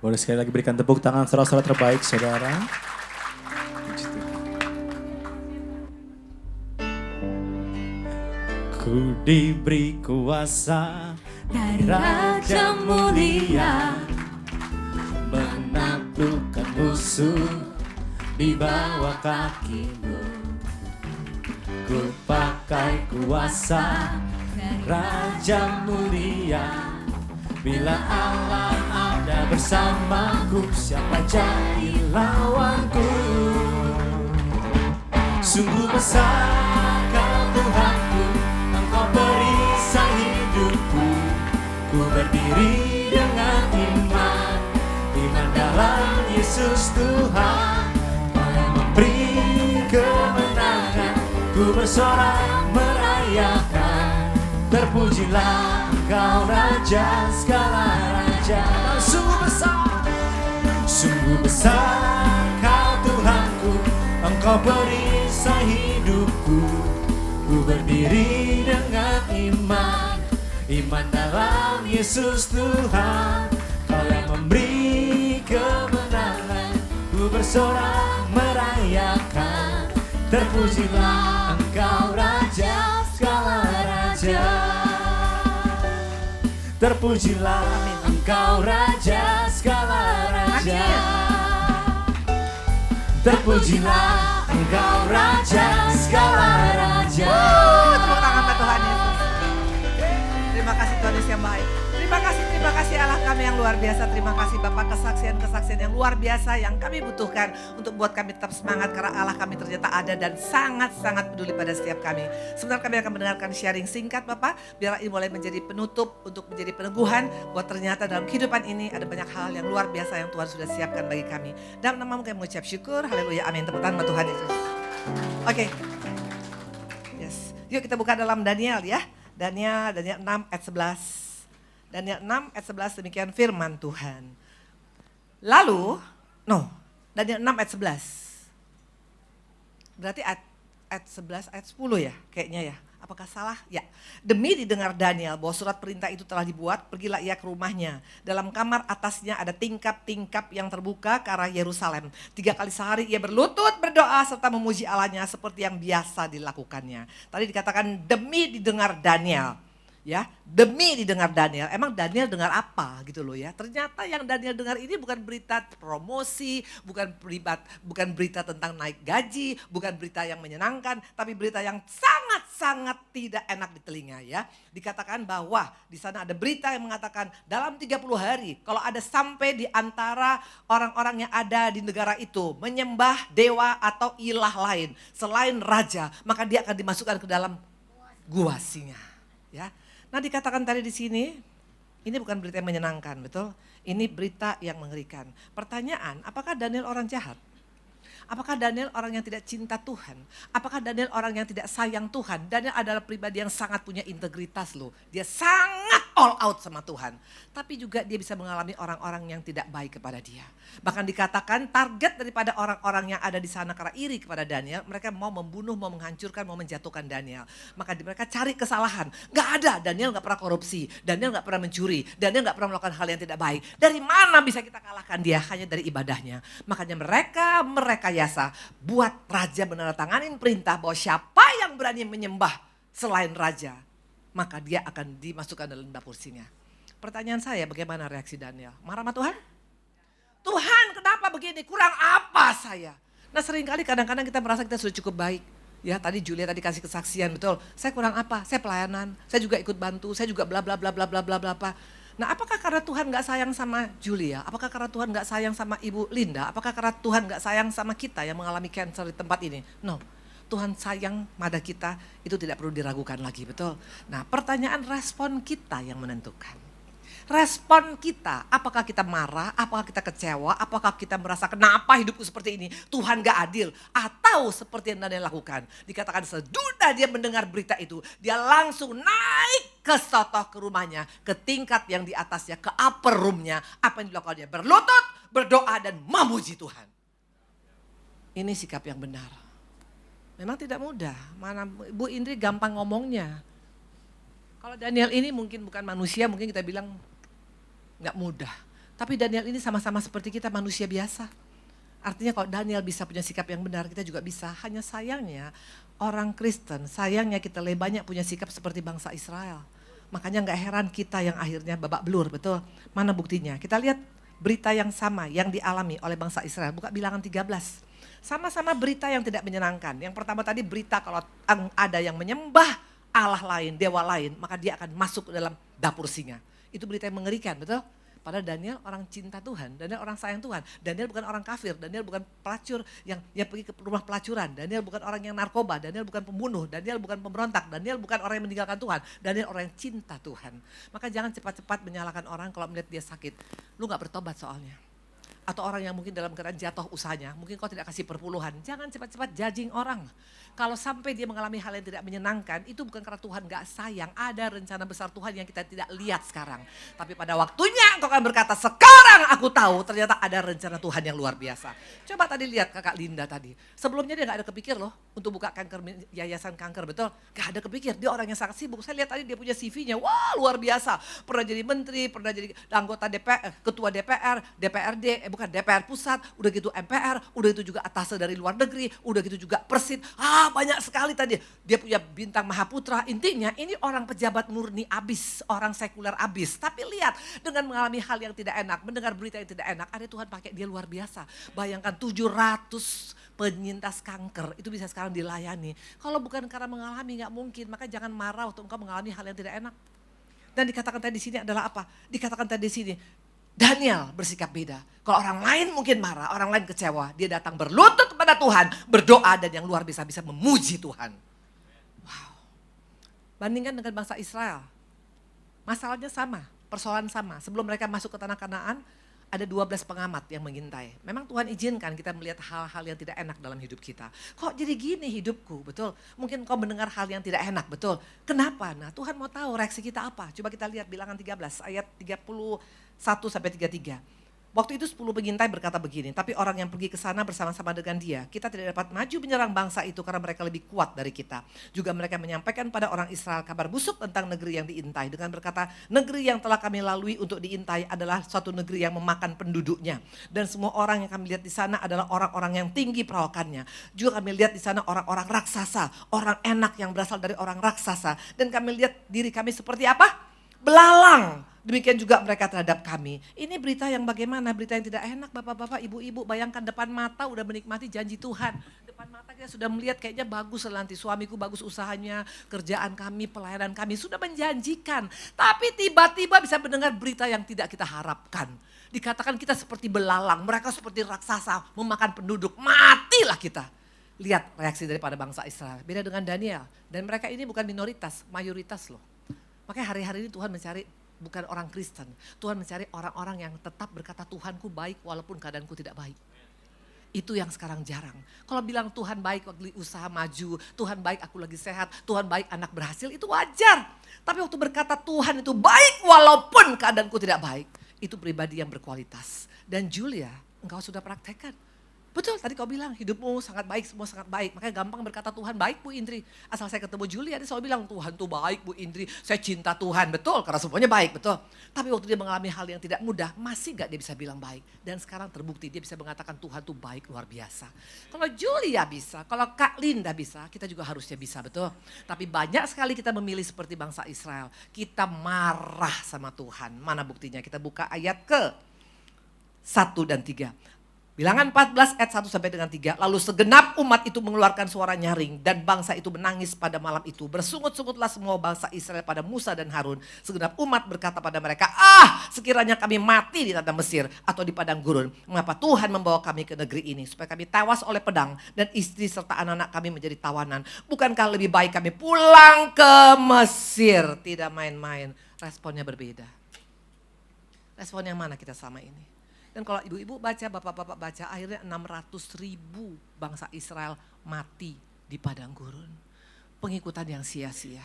Boleh sekali lagi berikan tepuk tangan saudara-saudara terbaik saudara. Ku diberi kuasa Dari Raja mulia menaklukkan musuh di bawah kakimu. Ku pakai kuasa Raja mulia. Bila Allah ada bersamaku, siapa jadi lawanku? Sungguh besar Kau Tuhanku, Engkau perisai hidupku. Ku berdiri dengan iman, iman dalam Yesus Tuhan. Kau yang memberi kemenangan, ku bersorak merayakan. Terpujilah Engkau Raja segala raja. Sungguh besar Kau Tuhanku, Engkau perisai hidupku. Ku berdiri dengan iman, iman dalam Yesus Tuhan. Kau yang memberi kemenangan, ku bersorak merayakan. Terpujilah Engkau Raja segala raja. Terpujilah Engkau Raja segala raja. Terpujilah Engkau Raja segala raja. Tepuk tangan buat Tuhan Yesus. Terima kasih Tuhan Yesus yang baik. Terima kasih Allah kami yang luar biasa. Terima kasih Bapak kesaksian-kesaksian yang luar biasa yang kami butuhkan untuk buat kami tetap semangat karena Allah kami ternyata ada dan sangat-sangat peduli pada setiap kami. Sebentar kami akan mendengarkan sharing singkat Bapak, biar ini mulai menjadi penutup untuk menjadi peneguhan buat ternyata dalam kehidupan ini ada banyak hal yang luar biasa yang Tuhan sudah siapkan bagi kami. Dalam namamu kami mengucap syukur, haleluya, amin. Tepuk tangan buat Tuhan Yesus. Oke. Yes. Yuk kita buka dalam Daniel ya. Daniel 6 ayat 11. Daniel 6 ayat 11 demikian firman Tuhan. Lalu, Daniel 6 ayat 11. Berarti ayat 11 ayat 10 ya kayaknya ya. Apakah salah? Ya. Demi didengar Daniel bahwa surat perintah itu telah dibuat, pergilah ia ke rumahnya. Dalam kamar atasnya ada tingkap-tingkap yang terbuka ke arah Yerusalem. 3 kali sehari ia berlutut berdoa serta memuji Allahnya seperti yang biasa dilakukannya. Tadi dikatakan demi didengar Daniel. Ya, demi didengar Daniel. Emang Daniel dengar apa gitu loh ya. Ternyata yang Daniel dengar ini bukan berita promosi, bukan berita tentang naik gaji, bukan berita yang menyenangkan, tapi berita yang sangat-sangat tidak enak di telinga ya. Dikatakan bahwa di sana ada berita yang mengatakan dalam 30 hari kalau ada sampai di antara orang-orang yang ada di negara itu menyembah dewa atau ilah lain selain raja, maka dia akan dimasukkan ke dalam gua singa ya. Nah dikatakan tadi di sini, ini bukan berita yang menyenangkan, betul? Ini berita yang mengerikan. Pertanyaan, apakah Daniel orang jahat? Apakah Daniel orang yang tidak cinta Tuhan? Apakah Daniel orang yang tidak sayang Tuhan? Daniel adalah pribadi yang sangat punya integritas loh. Dia sangat all out sama Tuhan. Tapi juga dia bisa mengalami orang-orang yang tidak baik kepada dia. Bahkan dikatakan target daripada orang-orang yang ada di sana karena iri kepada Daniel, mereka mau membunuh, mau menghancurkan, mau menjatuhkan Daniel. Maka mereka cari kesalahan. Gak ada, Daniel gak pernah korupsi, Daniel gak pernah mencuri, Daniel gak pernah melakukan hal yang tidak baik. Dari mana bisa kita kalahkan dia? Hanya dari ibadahnya. Makanya mereka merekayasa, buat raja menandatanganin perintah bahwa siapa yang berani menyembah selain raja, maka dia akan dimasukkan dalam dapur singa. Pertanyaan saya, bagaimana reaksi Daniel? Marah sama Tuhan? Tuhan, kenapa begini? Kurang apa saya? Nah, seringkali kadang-kadang kita merasa kita sudah cukup baik. Ya, tadi Julia tadi kasih kesaksian, betul. Saya kurang apa? Saya pelayanan, saya juga ikut bantu, saya juga bla bla bla bla bla bla bla bla. Nah, apakah karena Tuhan gak sayang sama Julia? Apakah karena Tuhan gak sayang sama Ibu Linda? Apakah karena Tuhan gak sayang sama kita yang mengalami cancer di tempat ini? No. Tuhan sayang pada kita, itu tidak perlu diragukan lagi, betul? Nah, pertanyaan respon kita yang menentukan. Respon kita, apakah kita marah, apakah kita kecewa, apakah kita merasa kenapa hidupku seperti ini, Tuhan gak adil. Atau seperti yang Daniel lakukan, dikatakan sesudah dia mendengar berita itu, dia langsung naik ke sotoh ke rumahnya, ke tingkat yang di atasnya, ke upper roomnya. Apa yang dilakukannya? Berlutut, berdoa dan memuji Tuhan. Ini sikap yang benar. Memang tidak mudah, mana Bu Indri gampang ngomongnya. Kalau Daniel ini mungkin bukan manusia, mungkin kita bilang nggak mudah. Tapi Daniel ini sama-sama seperti kita, manusia biasa. Artinya kalau Daniel bisa punya sikap yang benar, kita juga bisa. Hanya sayangnya orang Kristen, sayangnya kita lebih banyak punya sikap seperti bangsa Israel. Makanya nggak heran kita yang akhirnya babak belur, betul. Mana buktinya? Kita lihat berita yang sama yang dialami oleh bangsa Israel. Buka Bilangan 13. Sama-sama berita yang tidak menyenangkan. Yang pertama tadi berita kalau ada yang menyembah Allah lain, dewa lain, maka dia akan masuk ke dalam dapur singa. Itu berita yang mengerikan, betul? Padahal Daniel orang cinta Tuhan, Daniel orang sayang Tuhan. Daniel bukan orang kafir, Daniel bukan pelacur yang pergi ke rumah pelacuran. Daniel bukan orang yang narkoba, Daniel bukan pembunuh, Daniel bukan pemberontak, Daniel bukan orang yang meninggalkan Tuhan. Daniel orang yang cinta Tuhan. Maka jangan cepat-cepat menyalahkan orang kalau melihat dia sakit. Lu gak bertobat soalnya. Atau orang yang mungkin dalam keadaan jatuh usahanya, mungkin kau tidak kasih perpuluhan. Jangan cepat-cepat judging orang. Kalau sampai dia mengalami hal yang tidak menyenangkan, itu bukan karena Tuhan gak sayang. Ada rencana besar Tuhan yang kita tidak lihat sekarang. Tapi pada waktunya engkau akan berkata, sekarang aku tahu ternyata ada rencana Tuhan yang luar biasa. Coba tadi lihat kakak Linda tadi. Sebelumnya dia gak ada kepikir loh untuk buka yayasan kanker, betul? Gak ada kepikir, dia orang yang sangat sibuk. Saya lihat tadi dia punya CV-nya, wah luar biasa. Pernah jadi menteri, pernah jadi anggota DPR, ketua DPR, DPRD, bukan DPR pusat, udah gitu MPR, udah itu juga atasnya dari luar negeri, udah gitu juga Persid. Banyak sekali tadi. Dia punya bintang Mahaputra. Intinya ini orang pejabat murni abis, orang sekuler abis. Tapi lihat, dengan mengalami hal yang tidak enak, mendengar berita yang tidak enak, ada Tuhan pakai dia luar biasa. Bayangkan 700 penyintas kanker, itu bisa sekarang dilayani. Kalau bukan karena mengalami, gak mungkin. Maka jangan marah waktu engkau mengalami hal yang tidak enak. Dan dikatakan tadi di sini adalah apa? Dikatakan tadi di sini, Daniel bersikap beda. Kalau orang lain mungkin marah, orang lain kecewa. Dia datang berlutut kepada Tuhan, berdoa dan yang luar biasa bisa memuji Tuhan. Wow. Bandingkan dengan bangsa Israel. Masalahnya sama, persoalan sama. Sebelum mereka masuk ke tanah Kanaan, ada 12 pengamat yang mengintai. Memang Tuhan izinkan kita melihat hal-hal yang tidak enak dalam hidup kita. Kok jadi gini hidupku, betul? Mungkin kau mendengar hal yang tidak enak, betul? Kenapa? Nah Tuhan mau tahu reaksi kita apa. Coba kita lihat Bilangan 13 ayat 31-33. Waktu itu 10 pengintai berkata begini, tapi orang yang pergi ke sana bersama-sama dengan dia, kita tidak dapat maju menyerang bangsa itu karena mereka lebih kuat dari kita. Juga mereka menyampaikan pada orang Israel kabar busuk tentang negeri yang diintai dengan berkata, negeri yang telah kami lalui untuk diintai adalah suatu negeri yang memakan penduduknya. Dan semua orang yang kami lihat di sana adalah orang-orang yang tinggi perawakannya. Juga kami lihat di sana orang-orang raksasa, orang enak yang berasal dari orang raksasa. Dan kami lihat diri kami seperti apa? Belalang. Demikian juga mereka terhadap kami. Ini berita yang bagaimana? Berita yang tidak enak bapak-bapak, ibu-ibu. Bayangkan depan mata udah menikmati janji Tuhan. Depan mata kita sudah melihat kayaknya bagus nanti. Suamiku bagus usahanya, kerjaan kami, pelayanan kami. Sudah menjanjikan. Tapi tiba-tiba bisa mendengar berita yang tidak kita harapkan. Dikatakan kita seperti belalang, mereka seperti raksasa, memakan penduduk. Matilah kita. Lihat reaksi daripada bangsa Israel. Beda dengan Daniel. Dan mereka ini bukan minoritas, mayoritas loh. Makanya hari-hari ini Tuhan mencari bukan orang Kristen. Tuhan mencari orang-orang yang tetap berkata Tuhanku baik walaupun keadaanku tidak baik. Itu yang sekarang jarang. Kalau bilang Tuhan baik waktu usaha maju, Tuhan baik aku lagi sehat, Tuhan baik anak berhasil, itu wajar. Tapi waktu berkata Tuhan itu baik walaupun keadaanku tidak baik, itu pribadi yang berkualitas. Dan Julia, engkau sudah praktekkan. Betul, tadi kau bilang hidupmu sangat baik, semua sangat baik. Makanya gampang berkata Tuhan baik Bu Indri. Asal saya ketemu Julia, dia selalu bilang Tuhan tuh baik Bu Indri. Saya cinta Tuhan, betul karena semuanya baik, betul. Tapi waktu dia mengalami hal yang tidak mudah, masih gak dia bisa bilang baik. Dan sekarang terbukti dia bisa mengatakan Tuhan tuh baik luar biasa. Kalau Julia bisa, kalau Kak Linda bisa, kita juga harusnya bisa, betul. Tapi banyak sekali kita memilih seperti bangsa Israel. Kita marah sama Tuhan. Mana buktinya? Kita buka ayat ke 1 dan 3. Bilangan 14 ayat 1 sampai dengan 3. Lalu segenap umat itu mengeluarkan suara nyaring dan bangsa itu menangis pada malam itu. Bersungut-sungutlah semua bangsa Israel pada Musa dan Harun. Segenap umat berkata pada mereka, sekiranya kami mati di tanah Mesir atau di padang gurun. Mengapa Tuhan membawa kami ke negeri ini? Supaya kami tewas oleh pedang dan istri serta anak-anak kami menjadi tawanan. Bukankah lebih baik kami pulang ke Mesir? Tidak main-main. Responnya berbeda. Respon yang mana kita selama ini? Dan kalau ibu-ibu baca, bapak-bapak baca, akhirnya 600.000 bangsa Israel mati di padang gurun. Pengikutan yang sia-sia.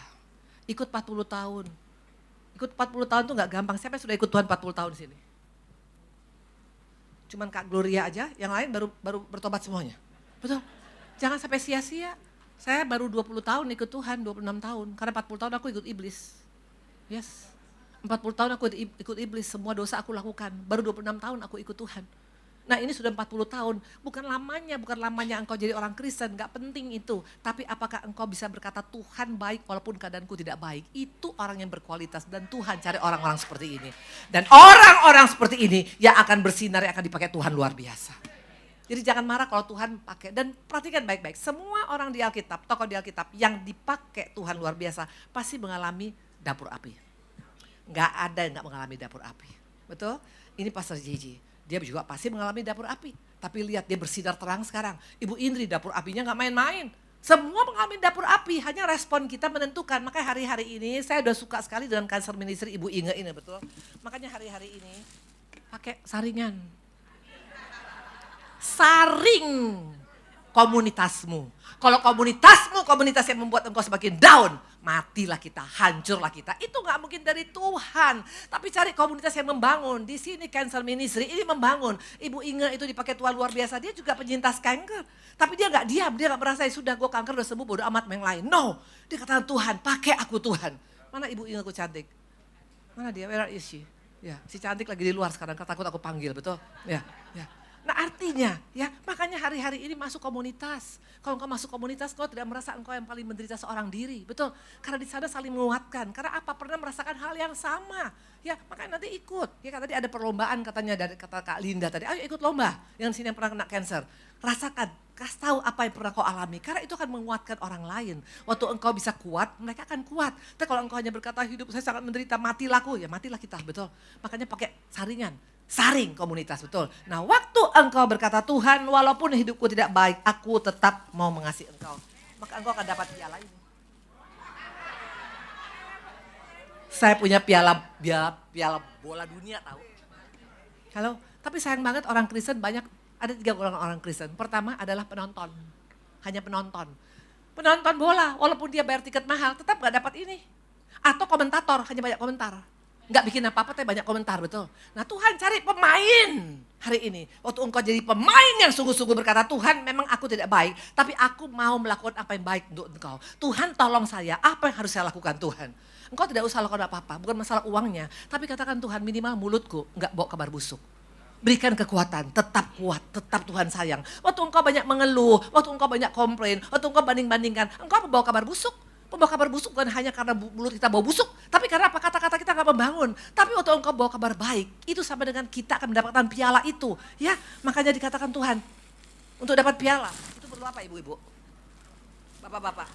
Ikut 40 tahun. Ikut 40 tahun itu gak gampang. Siapa yang sudah ikut Tuhan 40 tahun di sini? Cuman Kak Gloria aja, yang lain baru bertobat semuanya. Betul? Jangan sampai sia-sia. Saya baru 20 tahun ikut Tuhan, 26 tahun. Karena 40 tahun aku ikut iblis. Yes. 40 tahun aku ikut iblis, semua dosa aku lakukan. Baru 26 tahun aku ikut Tuhan. Nah ini sudah 40 tahun, bukan lamanya engkau jadi orang Kristen, gak penting itu. Tapi apakah engkau bisa berkata Tuhan baik walaupun keadaanku tidak baik. Itu orang yang berkualitas dan Tuhan cari orang-orang seperti ini. Dan orang-orang seperti ini yang akan bersinar, yang akan dipakai Tuhan luar biasa. Jadi jangan marah kalau Tuhan pakai. Dan perhatikan baik-baik, semua orang di Alkitab, tokoh di Alkitab yang dipakai Tuhan luar biasa pasti mengalami dapur api. Gak ada yang gak mengalami dapur api. Betul? Ini Pastor Gigi. Dia juga pasti mengalami dapur api. Tapi lihat dia bersinar terang sekarang. Ibu Indri dapur apinya gak main-main. Semua mengalami dapur api. Hanya respon kita menentukan. Makanya hari-hari ini saya udah suka sekali dengan cancer ministry Ibu Inge ini. Betul? Makanya hari-hari ini pakai saringan. Saring komunitasmu. Kalau komunitasmu komunitas yang membuat engkau semakin down, matilah kita, hancurlah kita. Itu gak mungkin dari Tuhan. Tapi cari komunitas yang membangun. Di sini Cancer Ministry ini membangun. Ibu Inge itu dipakai Tuhan luar biasa. Dia juga penyintas kanker. Tapi dia gak diam, dia gak merasa sudah gue kanker udah sembuh bodo amat yang lain. No, dia katakan Tuhan, pakai aku Tuhan. Mana Ibu Inge aku cantik? Mana dia? Where is she? Ya, si cantik lagi di luar sekarang, takut aku panggil, betul? Ya, ya. Nah artinya ya makanya hari-hari ini masuk komunitas. Kalau engkau masuk komunitas kau tidak merasa engkau yang paling menderita seorang diri. Betul, karena di sana saling menguatkan. Karena apa? Pernah merasakan hal yang sama. Ya makanya nanti ikut. Ya kan tadi ada perlombaan katanya dari kata Kak Linda tadi. Ayo ikut lomba yang sini yang pernah kena cancer. Rasakan, kasih tahu apa yang pernah kau alami. Karena itu akan menguatkan orang lain. Waktu engkau bisa kuat, mereka akan kuat. Tapi kalau engkau hanya berkata hidup saya sangat menderita, matilah aku. Ya matilah kita, betul. Makanya pakai saringan. Saring komunitas, betul. Nah waktu engkau berkata Tuhan walaupun hidupku tidak baik, aku tetap mau mengasihi engkau. Maka engkau akan dapat piala ini. Saya punya piala bola dunia tahu. Halo, tapi sayang banget orang Kristen banyak, ada 3 golongan orang Kristen. Pertama adalah penonton, hanya penonton. Penonton bola walaupun dia bayar tiket mahal tetap gak dapat ini. Atau komentator, hanya banyak komentar. Nggak bikin apa-apa tapi banyak komentar, betul. Nah Tuhan cari pemain hari ini. Waktu engkau jadi pemain yang sungguh-sungguh berkata Tuhan memang aku tidak baik. Tapi aku mau melakukan apa yang baik untuk engkau. Tuhan tolong saya, apa yang harus saya lakukan Tuhan. Engkau tidak usah lakukan apa-apa, bukan masalah uangnya. Tapi katakan Tuhan minimal mulutku nggak bawa kabar busuk. Berikan kekuatan, tetap kuat, tetap Tuhan sayang. Waktu engkau banyak mengeluh, waktu engkau banyak komplain, waktu engkau banding-bandingkan, engkau membawa kabar busuk. Pembawa kabar busuk bukan hanya karena mulut kita bau busuk, tapi karena apa kata-kata kita gak membangun. Tapi waktu engkau bawa kabar baik, itu sama dengan kita akan mendapatkan piala itu. Ya, makanya dikatakan Tuhan, untuk dapat piala, itu perlu apa ibu-ibu? Bapak-bapak.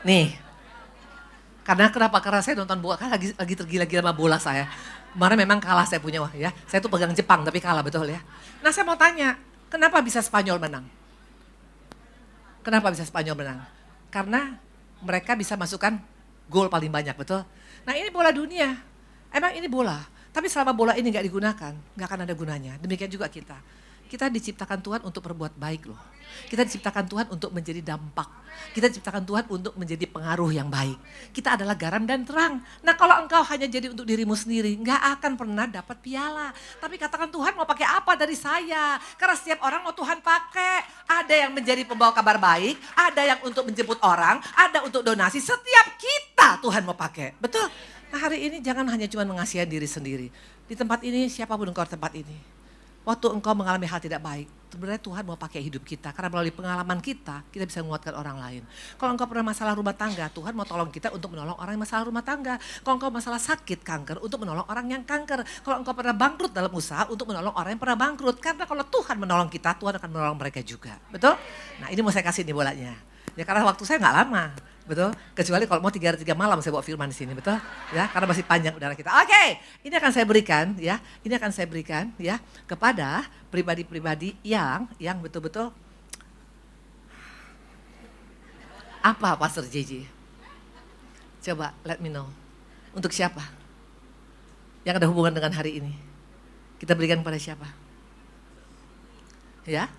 Nih, karena kenapa? Karena saya nonton bola, kan lagi tergila-gila sama bola saya. Kemarin memang kalah saya punya, wah ya. Saya tuh pegang Jepang tapi kalah, betul ya. Nah saya mau tanya, kenapa bisa Spanyol menang? Kenapa bisa Spanyol menang? Karena mereka bisa masukkan gol paling banyak, betul? Nah ini bola dunia, emang ini bola. Tapi selama bola ini gak digunakan, gak akan ada gunanya. Demikian juga kita. Kita diciptakan Tuhan untuk berbuat baik loh. Kita diciptakan Tuhan untuk menjadi dampak. Kita diciptakan Tuhan untuk menjadi pengaruh yang baik. Kita adalah garam dan terang. Nah kalau engkau hanya jadi untuk dirimu sendiri, gak akan pernah dapat piala. Tapi katakan Tuhan mau pakai apa dari saya? Karena setiap orang mau Tuhan pakai. Ada yang menjadi pembawa kabar baik, ada yang untuk menjemput orang, ada untuk donasi. Setiap kita Tuhan mau pakai. Betul? Nah hari ini jangan hanya cuma mengasihi diri sendiri. Di tempat ini siapapun engkau di tempat ini. Waktu engkau mengalami hal tidak baik, sebenarnya Tuhan mau pakai hidup kita. Karena melalui pengalaman kita bisa menguatkan orang lain. Kalau engkau pernah masalah rumah tangga, Tuhan mau tolong kita untuk menolong orang yang masalah rumah tangga. Kalau engkau masalah sakit, kanker, untuk menolong orang yang kanker. Kalau engkau pernah bangkrut dalam usaha, untuk menolong orang yang pernah bangkrut. Karena kalau Tuhan menolong kita, Tuhan akan menolong mereka juga. Betul? Nah ini mau saya kasih nih bolanya. Ya karena waktu saya gak lama. Betul? Kecuali kalau mau 3 hari 3 malam saya bawa firman di sini, betul? Ya, karena masih panjang udara kita. Oke, ini akan saya berikan ya. Ini akan saya berikan ya kepada pribadi-pribadi yang betul-betul apa Pastor JJ? Coba let me know. Untuk siapa? Yang ada hubungan dengan hari ini. Kita berikan kepada siapa? Ya?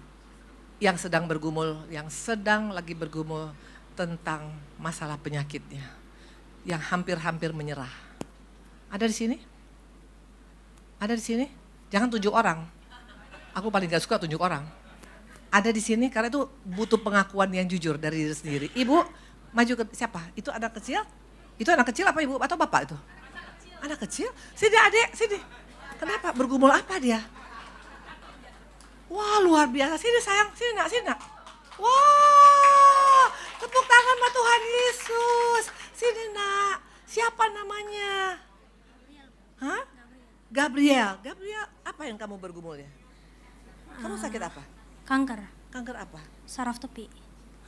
Yang sedang bergumul, yang sedang lagi bergumul tentang masalah penyakitnya, yang hampir-hampir menyerah. Ada di sini? Ada di sini? Jangan tunjuk orang. Aku paling gak suka tunjuk orang. Ada di sini karena itu butuh pengakuan yang jujur dari diri sendiri. Ibu, maju ke siapa? Itu anak kecil? Itu anak kecil apa ibu atau bapak itu? Anak kecil? Sini adik, sini. Kenapa? Bergumul apa dia? Wah luar biasa. Sini sayang, sini nak, sini nak. Wah, tepuk tangan sama Tuhan Yesus. Sini nak, siapa namanya? Hah? Gabriel. Gabriel, apa yang kamu bergumulnya? Kamu sakit apa? Kanker, Kanker apa? saraf tepi.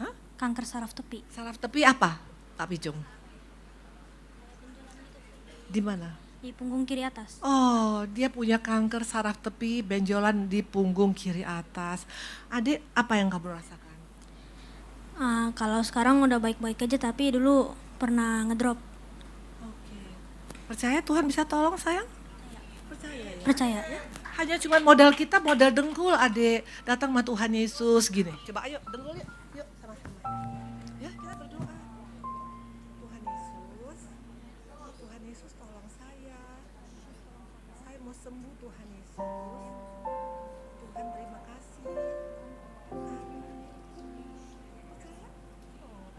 Hah? Kanker saraf tepi. Saraf tepi apa? Pak Picung. Di mana? Di punggung kiri atas. Oh, dia punya kanker saraf tepi, benjolan di punggung kiri atas. Adik, apa yang kamu rasakan? Kalau sekarang udah baik-baik aja, tapi dulu pernah ngedrop. Oke. Percaya Tuhan bisa tolong sayang? Percaya ya? Percaya. Hanya cuma modal kita, modal dengkul adik. Datang sama Tuhan Yesus gini. Coba ayo dengkul yuk, yuk sama-sama. Ya kita berdoa. Tuhan Yesus, Tuhan Yesus tolong saya. Saya mau sembuh Tuhan Yesus. Tuhan terima kasih.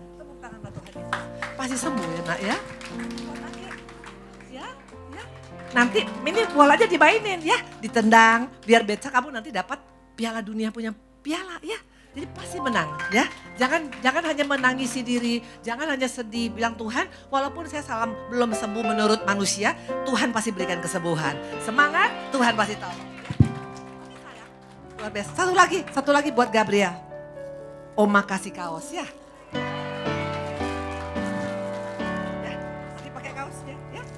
Tepuk tangan buat Tuhan Yesus. Pasti sembuh ya nak ya. Ya, ya. Nanti ini bolanya dimainin ya, ditendang biar beca kamu nanti dapat Piala Dunia punya piala ya. Jadi pasti menang ya. Jangan hanya menangisi diri, jangan hanya sedih bilang Tuhan, walaupun saya belum sembuh menurut manusia, Tuhan pasti berikan kesembuhan. Semangat, Tuhan pasti tolong. Luar biasa. Satu lagi buat Gabriel. Oma kasih kaos ya.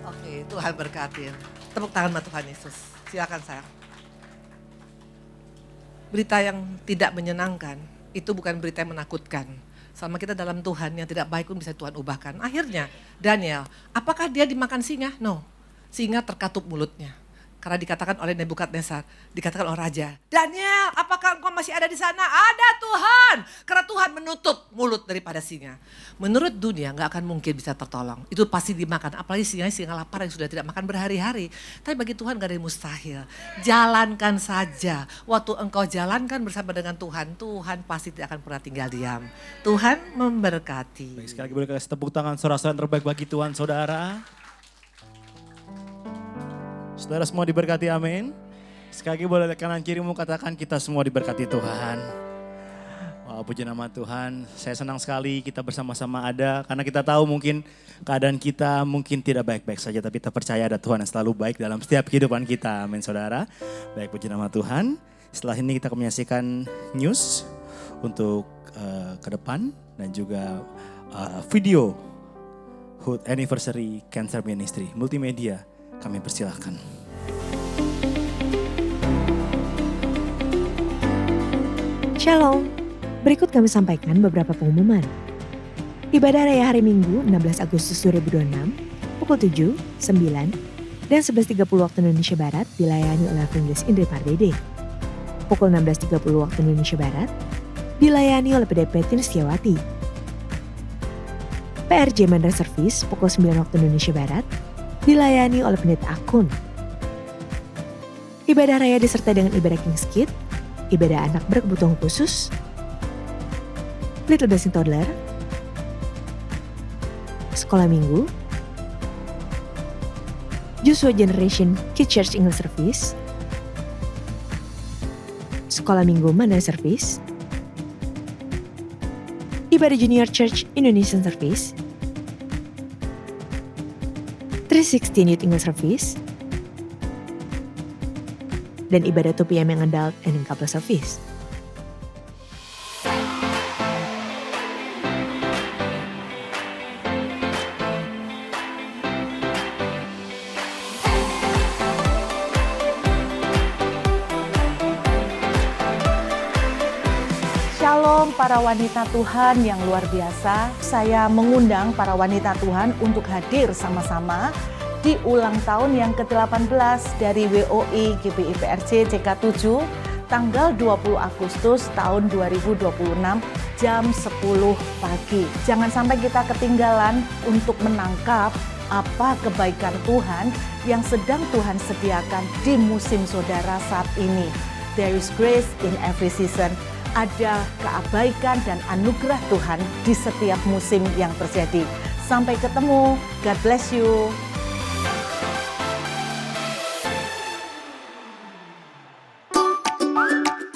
Oke, Tuhan berkatin. Tepuk tangan sama Tuhan Yesus. Silakan sayang. Berita yang tidak menyenangkan itu bukan berita yang menakutkan. Selama kita dalam Tuhan yang tidak baik pun bisa Tuhan ubahkan. Akhirnya Daniel, apakah dia dimakan singa? No, singa terkatup mulutnya. Karena dikatakan oleh Nebukadnezar, dikatakan oleh raja, Daniel, apakah engkau masih ada di sana? Ada Tuhan, karena Tuhan menutup mulut daripada singa. Menurut dunia nggak akan mungkin bisa tertolong, itu pasti dimakan. Apalagi singa lapar yang sudah tidak makan berhari-hari. Tapi bagi Tuhan gak ada yang mustahil. Jalankan saja, waktu engkau jalankan bersama dengan Tuhan, Tuhan pasti tidak akan pernah tinggal diam. Tuhan memberkati. Baik, sekali lagi boleh kasih tepuk tangan saudara-saudara yang terbaik bagi Tuhan saudara. Saudara semua diberkati, amin. Sekali lagi boleh kanan kirimu katakan kita semua diberkati Tuhan. Wah, puji nama Tuhan. Saya senang sekali kita bersama-sama ada. Karena kita tahu mungkin keadaan kita mungkin tidak baik-baik saja. Tapi kita percaya ada Tuhan yang selalu baik dalam setiap kehidupan kita. Amin saudara. Baik, puji nama Tuhan. Setelah ini kita akan menyaksikan news untuk ke depan. Dan juga video Hood Anniversary Cancer Ministry Multimedia. Kami persilahkan. Shalom, berikut kami sampaikan beberapa pengumuman. Ibadah Raya Hari Minggu 16 Agustus 2026, pukul 7, 9, Dan 11.30 waktu Indonesia Barat dilayani oleh Evangelis Indri Pardede. Pukul 16.30 waktu Indonesia Barat dilayani oleh PDP Tin Setiawati. PRJ Mandra Service pukul 9 waktu Indonesia Barat dilayani oleh Pendeta Akun. Ibadah raya disertai dengan ibadah King's Kid, ibadah anak berkebutuhan khusus, Little Blessing Toddler, sekolah minggu, Joshua Generation Kids Church English Service, sekolah minggu Mandala Service, ibadah Junior Church Indonesian Service, 316 Youth English Service, dan ibadah 2 PM yang Adult and Couple Service. Shalom para wanita Tuhan yang luar biasa. Saya mengundang para wanita Tuhan untuk hadir sama-sama di ulang tahun yang ke-18 dari WOI GBI PRJ CK7 tanggal 20 Agustus tahun 2026 jam 10 pagi. Jangan sampai kita ketinggalan untuk menangkap apa kebaikan Tuhan yang sedang Tuhan sediakan di musim saudara saat ini. There is grace in every season. Ada keabaikan dan anugerah Tuhan di setiap musim yang terjadi. Sampai ketemu. God bless you.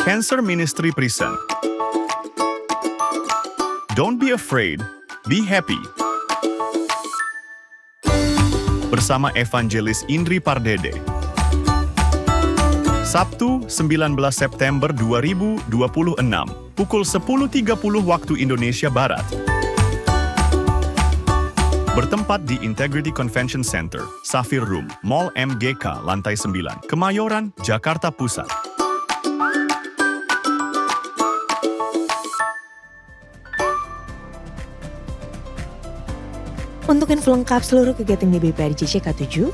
Cancer Ministry present. Don't be afraid, be happy. Bersama Evangelis Indri Pardede. Sabtu 19 September 2026, pukul 10.30 waktu Indonesia Barat. Bertempat di Integrity Convention Center, Safir Room, Mall MGK, lantai 9, Kemayoran, Jakarta Pusat. Untuk info lengkap seluruh kegiatan GBI PRJ CK7,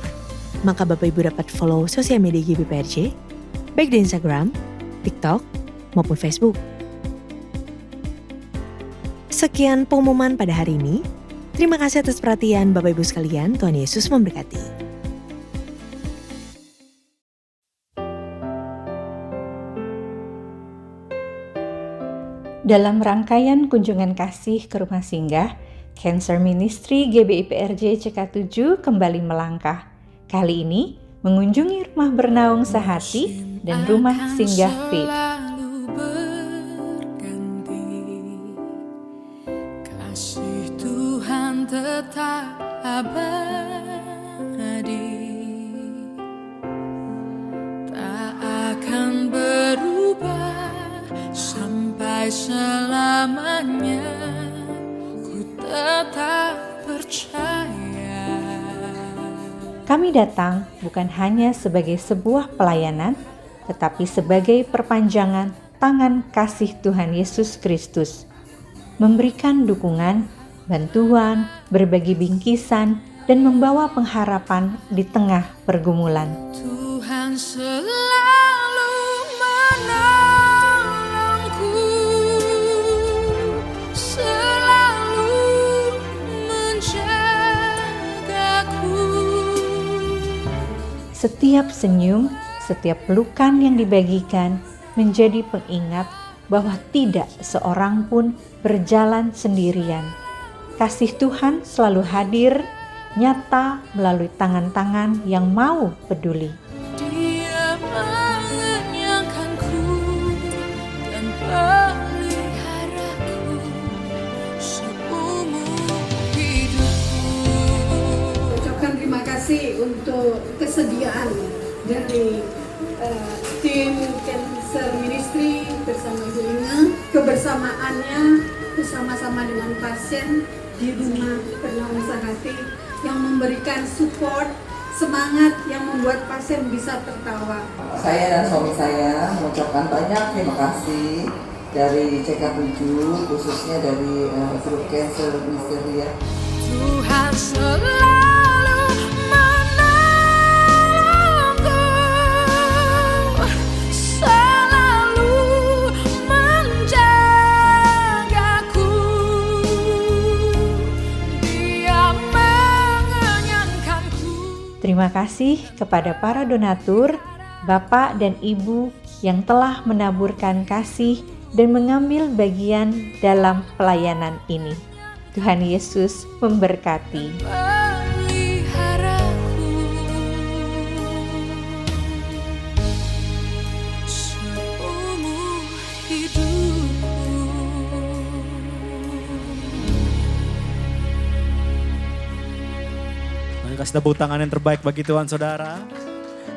maka Bapak Ibu dapat follow sosial media GBI PRJ, baik di Instagram, TikTok, maupun Facebook. Sekian pengumuman pada hari ini. Terima kasih atas perhatian Bapak Ibu sekalian. Tuhan Yesus memberkati. Dalam rangkaian kunjungan kasih ke rumah singgah, Cancer Ministry GBI PRJ CK7 kembali melangkah. Kali ini mengunjungi rumah bernaung sehati dan rumah singgah Faith. Kasih Tuhan tetap abadi, tak akan berubah sampai selamanya. Ku tetap percaya. Kami datang bukan hanya sebagai sebuah pelayanan, tetapi sebagai perpanjangan tangan kasih Tuhan Yesus Kristus. Memberikan dukungan, bantuan, berbagi bingkisan, dan membawa pengharapan di tengah pergumulan. Tuhan selalu menolongku, selalu menjagaku. Setiap senyum, setiap pelukan yang dibagikan menjadi pengingat bahwa tidak seorang pun berjalan sendirian. Kasih Tuhan selalu hadir, nyata melalui tangan-tangan yang mau peduli. Dia mengenyangkanku dan peliharaku seumur hidupku. Ucapkan terima kasih untuk kesediaan dari tim Cancer Ministry bersama Ibu Inge, kebersamaannya bersama-sama dengan pasien di rumah bernaung sehati yang memberikan support, semangat yang membuat pasien bisa tertawa. Saya dan suami saya mengucapkan banyak terima kasih dari CK7, khususnya dari grup Cancer Ministry. Tuhan selalu menolongku, Terima kasih kepada para donatur, Bapak dan Ibu yang telah menaburkan kasih dan mengambil bagian dalam pelayanan ini. Tuhan Yesus memberkati. Peliharaku seumur hidupku. Mari kasih tepuk tangan yang terbaik bagi Tuhan saudara.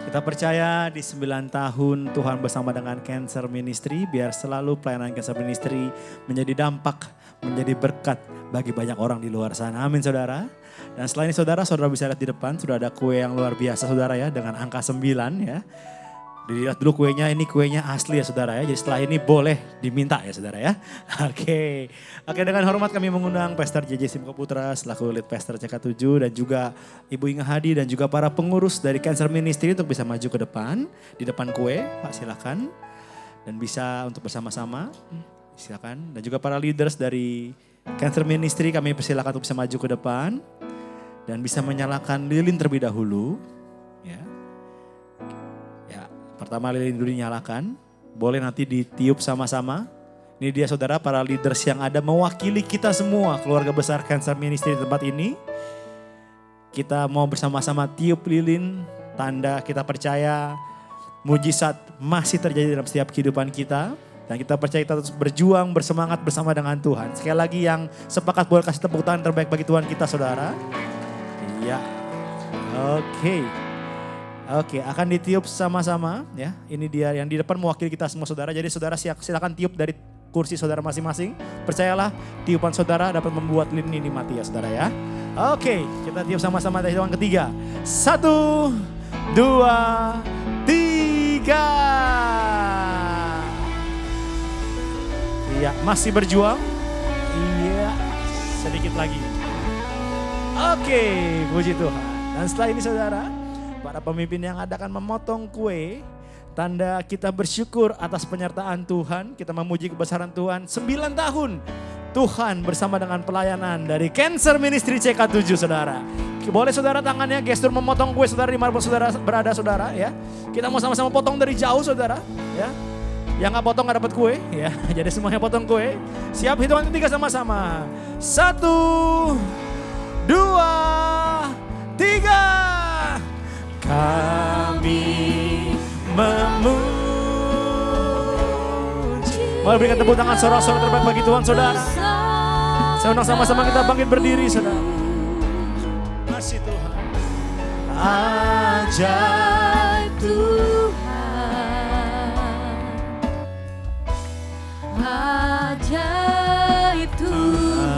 Kita percaya di 9 tahun Tuhan bersama dengan Cancer Ministry, biar selalu pelayanan Cancer Ministry menjadi dampak, menjadi berkat bagi banyak orang di luar sana. Amin saudara. Dan setelah ini saudara bisa lihat di depan sudah ada kue yang luar biasa saudara ya, dengan angka 9 ya. Dilihat dulu kuenya, ini kuenya asli ya saudara ya. Jadi setelah ini boleh diminta ya saudara ya. Oke, dengan hormat kami mengundang Pastor JJ Simkoputra selaku lead pastor CK7 dan juga Ibu Inga Hadi dan juga para pengurus dari Cancer Ministry untuk bisa maju ke depan. Di depan kue, Pak silakan. Dan bisa untuk bersama-sama, silakan. Dan juga para leaders dari Cancer Ministry kami persilakan untuk bisa maju ke depan. Dan bisa menyalakan lilin terlebih dahulu. Ya. Pertama lilin dulu dinyalakan, boleh nanti ditiup sama-sama. Ini dia saudara para leaders yang ada mewakili kita semua, keluarga besar Cancer Ministry di tempat ini. Kita mau bersama-sama tiup lilin, tanda kita percaya mujizat masih terjadi dalam setiap kehidupan kita. Dan kita percaya kita terus berjuang, bersemangat bersama dengan Tuhan. Sekali lagi yang sepakat boleh kasih tepuk tangan terbaik bagi Tuhan kita saudara. Iya, Oke, akan ditiup sama-sama ya. Ini dia yang di depan mewakili kita semua saudara. Jadi saudara silakan tiup dari kursi saudara masing-masing. Percayalah tiupan saudara dapat membuat lilin ini mati ya saudara ya. Oke, kita tiup sama-sama dari hitungan ketiga. 1, 2, 3. Iya, masih berjuang. Iya, sedikit lagi. Oke, puji Tuhan. Dan setelah ini saudara, para pemimpin yang ada akan memotong kue, tanda kita bersyukur atas penyertaan Tuhan, kita memuji kebesaran Tuhan. 9 tahun Tuhan bersama dengan pelayanan dari Cancer Ministry CK7 saudara. Boleh saudara tangannya gestur memotong kue saudara di mana saudara berada saudara ya. Kita mau sama-sama potong dari jauh saudara ya. Yang gak potong gak dapat kue ya. Jadi semuanya potong kue. Siap, hitungan ketiga sama-sama. 1, 2, 3. Kami memuji. Mari berikan tepuk tangan sorak-sorak terbaik bagi Tuhan saudara. Saya undang sama-sama kita bangkit berdiri saudara. Masih Tuhan. Ajaib Tuhan, ajaib Tuhan.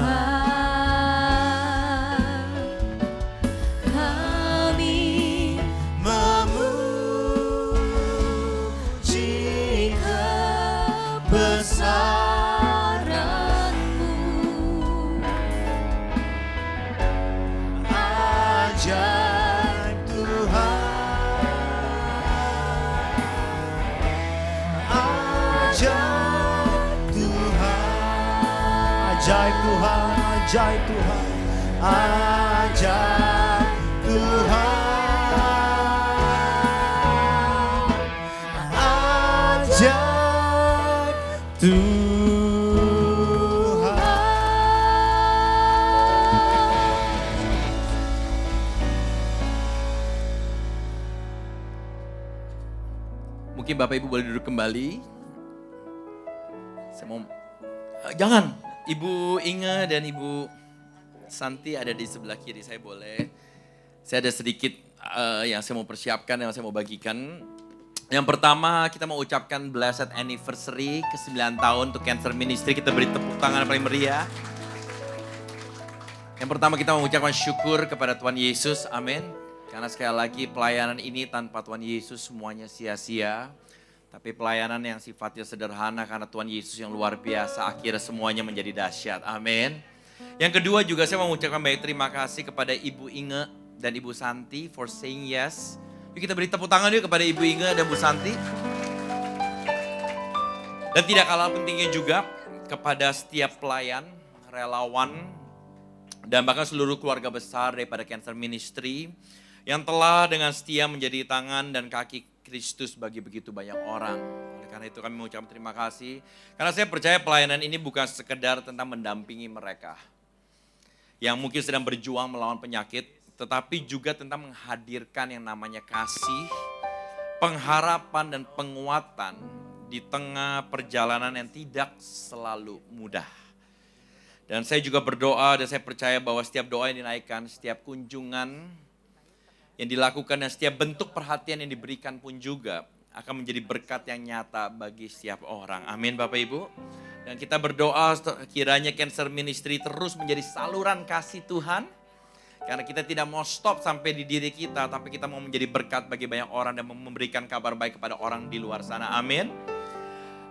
Ajaib Tuhan, ajaib Tuhan, ajaib Tuhan, ajaib Tuhan. Mungkin Bapak Ibu boleh duduk kembali. Saya mau, jangan. Ibu Inge dan Ibu Santi ada di sebelah kiri, saya boleh. Saya ada sedikit yang saya mau persiapkan, yang saya mau bagikan. Yang pertama kita mau ucapkan blessed anniversary ke 9 tahun untuk Cancer Ministry. Kita beri tepuk tangan paling meriah. Yang pertama kita mengucapkan syukur kepada Tuhan Yesus, amin. Karena sekali lagi pelayanan ini tanpa Tuhan Yesus semuanya sia-sia. Tapi pelayanan yang sifatnya sederhana karena Tuhan Yesus yang luar biasa akhirnya semuanya menjadi dahsyat. Amin. Yang kedua juga saya mau mengucapkan banyak terima kasih kepada Ibu Inge dan Ibu Santi for saying yes. Yuk kita beri tepuk tangan yuk kepada Ibu Inge dan Ibu Santi. Dan tidak kalah pentingnya juga kepada setiap pelayan, relawan, dan bahkan seluruh keluarga besar daripada Cancer Ministry yang telah dengan setia menjadi tangan dan kaki Kristus bagi begitu banyak orang. Oleh karena itu kami mengucapkan terima kasih. Karena saya percaya pelayanan ini bukan sekedar tentang mendampingi mereka yang mungkin sedang berjuang melawan penyakit, tetapi juga tentang menghadirkan yang namanya kasih, pengharapan dan penguatan di tengah perjalanan yang tidak selalu mudah. Dan saya juga berdoa dan saya percaya bahwa setiap doa yang dinaikkan, setiap kunjungan yang dilakukan dan setiap bentuk perhatian yang diberikan pun juga akan menjadi berkat yang nyata bagi setiap orang. Amin Bapak Ibu. Dan kita berdoa kiranya Cancer Ministry terus menjadi saluran kasih Tuhan. Karena kita tidak mau stop sampai di diri kita, tapi kita mau menjadi berkat bagi banyak orang dan memberikan kabar baik kepada orang di luar sana. Amin.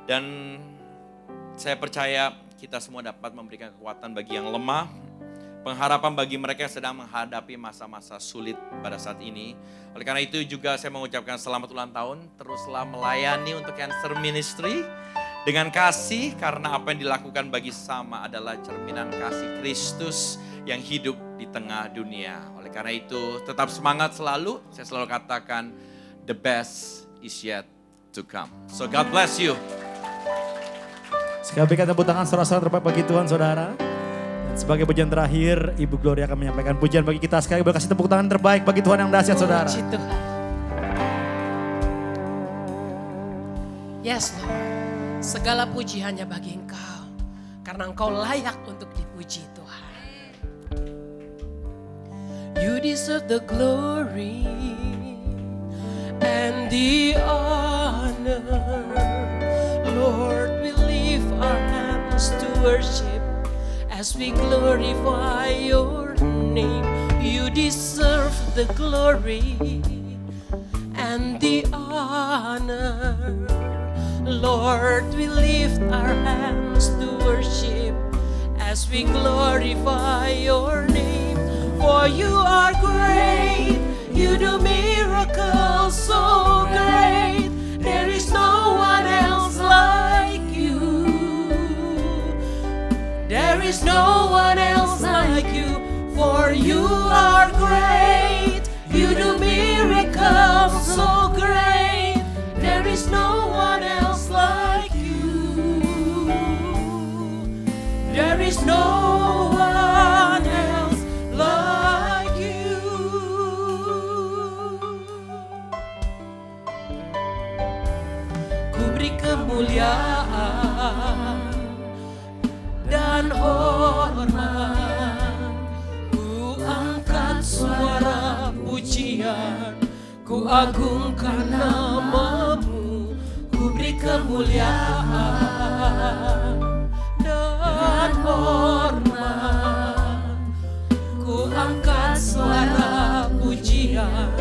Dan saya percaya kita semua dapat memberikan kekuatan bagi yang lemah, pengharapan bagi mereka yang sedang menghadapi masa-masa sulit pada saat ini. Oleh karena itu juga saya mengucapkan selamat ulang tahun, teruslah melayani untuk Cancer Ministry dengan kasih, karena apa yang dilakukan bagi sesama adalah cerminan kasih Kristus yang hidup di tengah dunia. Oleh karena itu tetap semangat selalu, saya selalu katakan the best is yet to come. So God bless you. Sekali berikan tepuk tangan saudara-saudara terbaik bagi Tuhan saudara. Dan sebagai pujian terakhir, Ibu Gloria akan menyampaikan pujian bagi kita. Sekali berkasih tepuk tangan terbaik bagi Tuhan yang dahsyat saudara. Puji Tuhan. Yes Lord, segala puji hanya bagi Engkau. Karena Engkau layak untuk dipuji Tuhan. You deserve the glory and the honor. Lord, we lift our hands to worship as we glorify your name. You deserve the glory and the honor. Lord, we lift our hands to worship as we glorify your name. For you are great, you do miracles so great. There is no one else like you. There is no one else like you. For you are great, you do miracles so great. There is no one else like you. There is no one else like you. Ku beri kemuliaan dan hormat, ku angkat suara pujian, ku agungkan namamu, ku beri kemuliaan dan hormat, ku angkat suara pujian,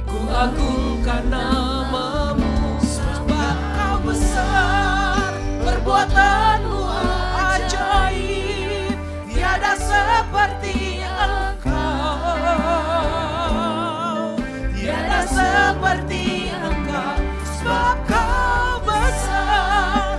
ku agungkan namamu. Sebab kau besar, perbuatanmu ajaib, tiada seperti Engkau, tiada seperti Engkau. Sebab kau besar,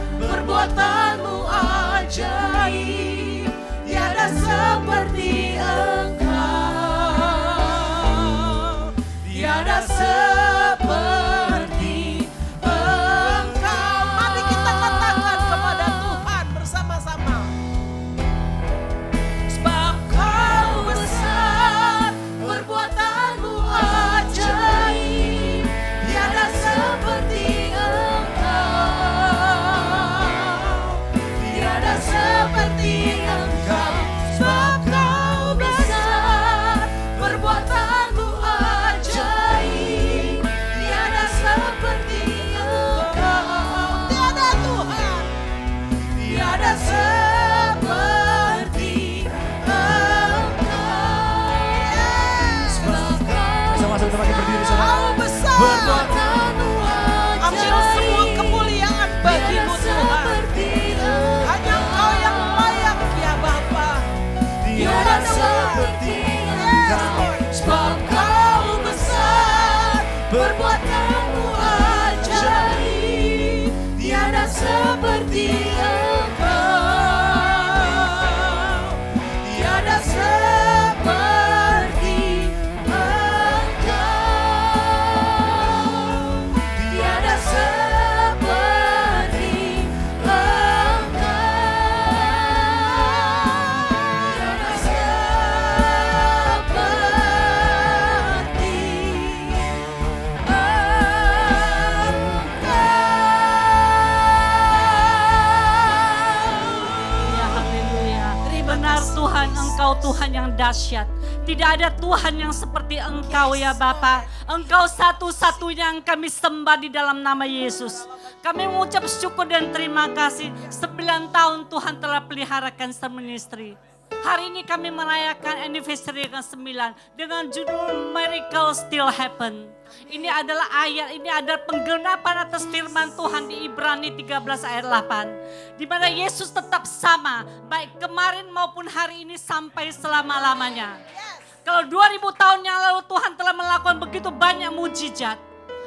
Benar Tuhan, Engkau Tuhan yang dahsyat. Tidak ada Tuhan yang seperti Engkau ya Bapa. Engkau satu-satunya yang kami sembah di dalam nama Yesus. Kami mengucap syukur dan terima kasih. 9 tahun Tuhan telah peliharakan Cancer Ministry. Hari ini kami merayakan anniversary yang ke-9 dengan judul Miracle Still Happen. Ini adalah ayat, ini adalah penggenapan atas firman Tuhan di Ibrani 13 ayat 8. Di mana Yesus tetap sama, baik kemarin maupun hari ini sampai selama-lamanya. Kalau 2000 tahun yang lalu Tuhan telah melakukan begitu banyak mujizat.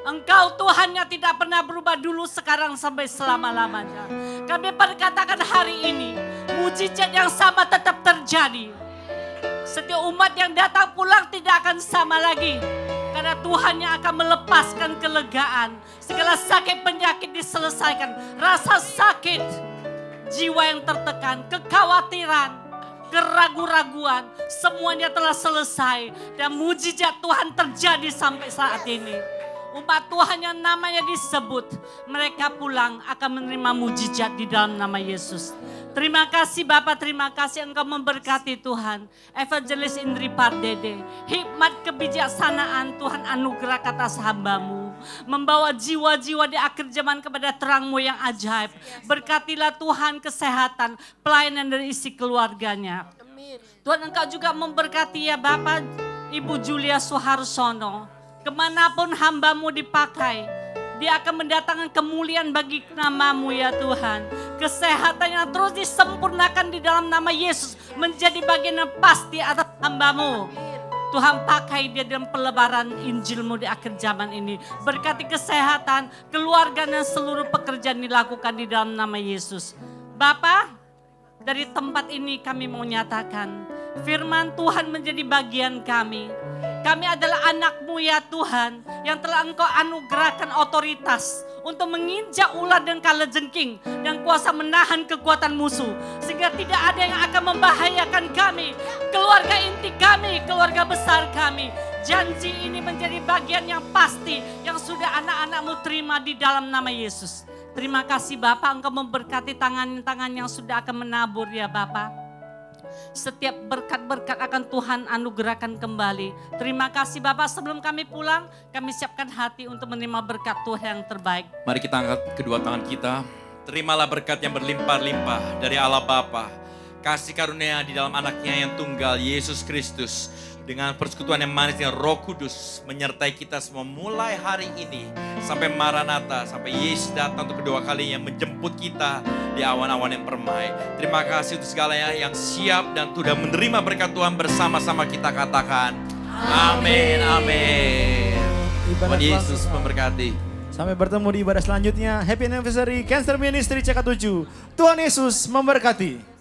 Engkau Tuhan yang tidak pernah berubah dulu, sekarang sampai selama-lamanya. Kami berkatakan hari ini, mujizat yang sama tetap terjadi. Setiap umat yang datang pulang tidak akan sama lagi. Karena Tuhan yang akan melepaskan kelegaan. Segala sakit penyakit diselesaikan. Rasa sakit, jiwa yang tertekan, kekhawatiran, keraguan-raguan, semuanya telah selesai. Dan mujizat Tuhan terjadi sampai saat ini. Umat Tuhan yang namanya disebut, mereka pulang akan menerima mujizat di dalam nama Yesus. Terima kasih Bapak, terima kasih Engkau memberkati Tuhan. Evangelis Indri Pardede, hikmat kebijaksanaan Tuhan anugerah atas hamba-Mu. Membawa jiwa-jiwa di akhir zaman kepada terang-Mu yang ajaib. Berkatilah Tuhan kesehatan, pelayanan dari isi keluarganya. Tuhan Engkau juga memberkati ya Bapak, Ibu Julia Suharsono. Kemanapun hamba-Mu dipakai, Dia akan mendatangkan kemuliaan bagi nama-Mu ya Tuhan. Kesehatan yang terus disempurnakan di dalam nama Yesus menjadi bagian yang pasti atas hamba-Mu. Tuhan pakai dia dalam pelebaran Injil-Mu di akhir zaman ini. Berkati kesehatan, keluarga dan seluruh pekerjaan dilakukan di dalam nama Yesus. Bapa, dari tempat ini kami mau nyatakan, firman Tuhan menjadi bagian kami. Kami adalah anak-Mu ya Tuhan, yang telah Engkau anugerahkan otoritas untuk menginjak ular dan kalajengking dan kuasa menahan kekuatan musuh. Sehingga tidak ada yang akan membahayakan kami, keluarga inti kami, keluarga besar kami. Janji ini menjadi bagian yang pasti yang sudah anak-anak-Mu terima di dalam nama Yesus. Terima kasih Bapak, Engkau memberkati tangan-tangan yang sudah akan menabur ya Bapak. Setiap berkat-berkat akan Tuhan anugerahkan kembali. Terima kasih Bapak, sebelum kami pulang, kami siapkan hati untuk menerima berkat Tuhan yang terbaik. Mari kita angkat kedua tangan kita. Terimalah berkat yang berlimpah-limpah dari Allah Bapa. Kasih karunia di dalam anaknya yang tunggal, Yesus Kristus. Dengan persekutuan yang manis dengan Roh Kudus menyertai kita semua mulai hari ini sampai Maranatha, sampai Yesus datang untuk kedua kalinya menjemput kita di awan-awan yang permai. Terima kasih untuk segalanya yang siap dan sudah menerima berkat Tuhan bersama-sama kita katakan amin, amin. Tuhan Yesus memberkati. Sampai bertemu di ibadah selanjutnya. Happy anniversary Cancer Ministry CK7. Tuhan Yesus memberkati.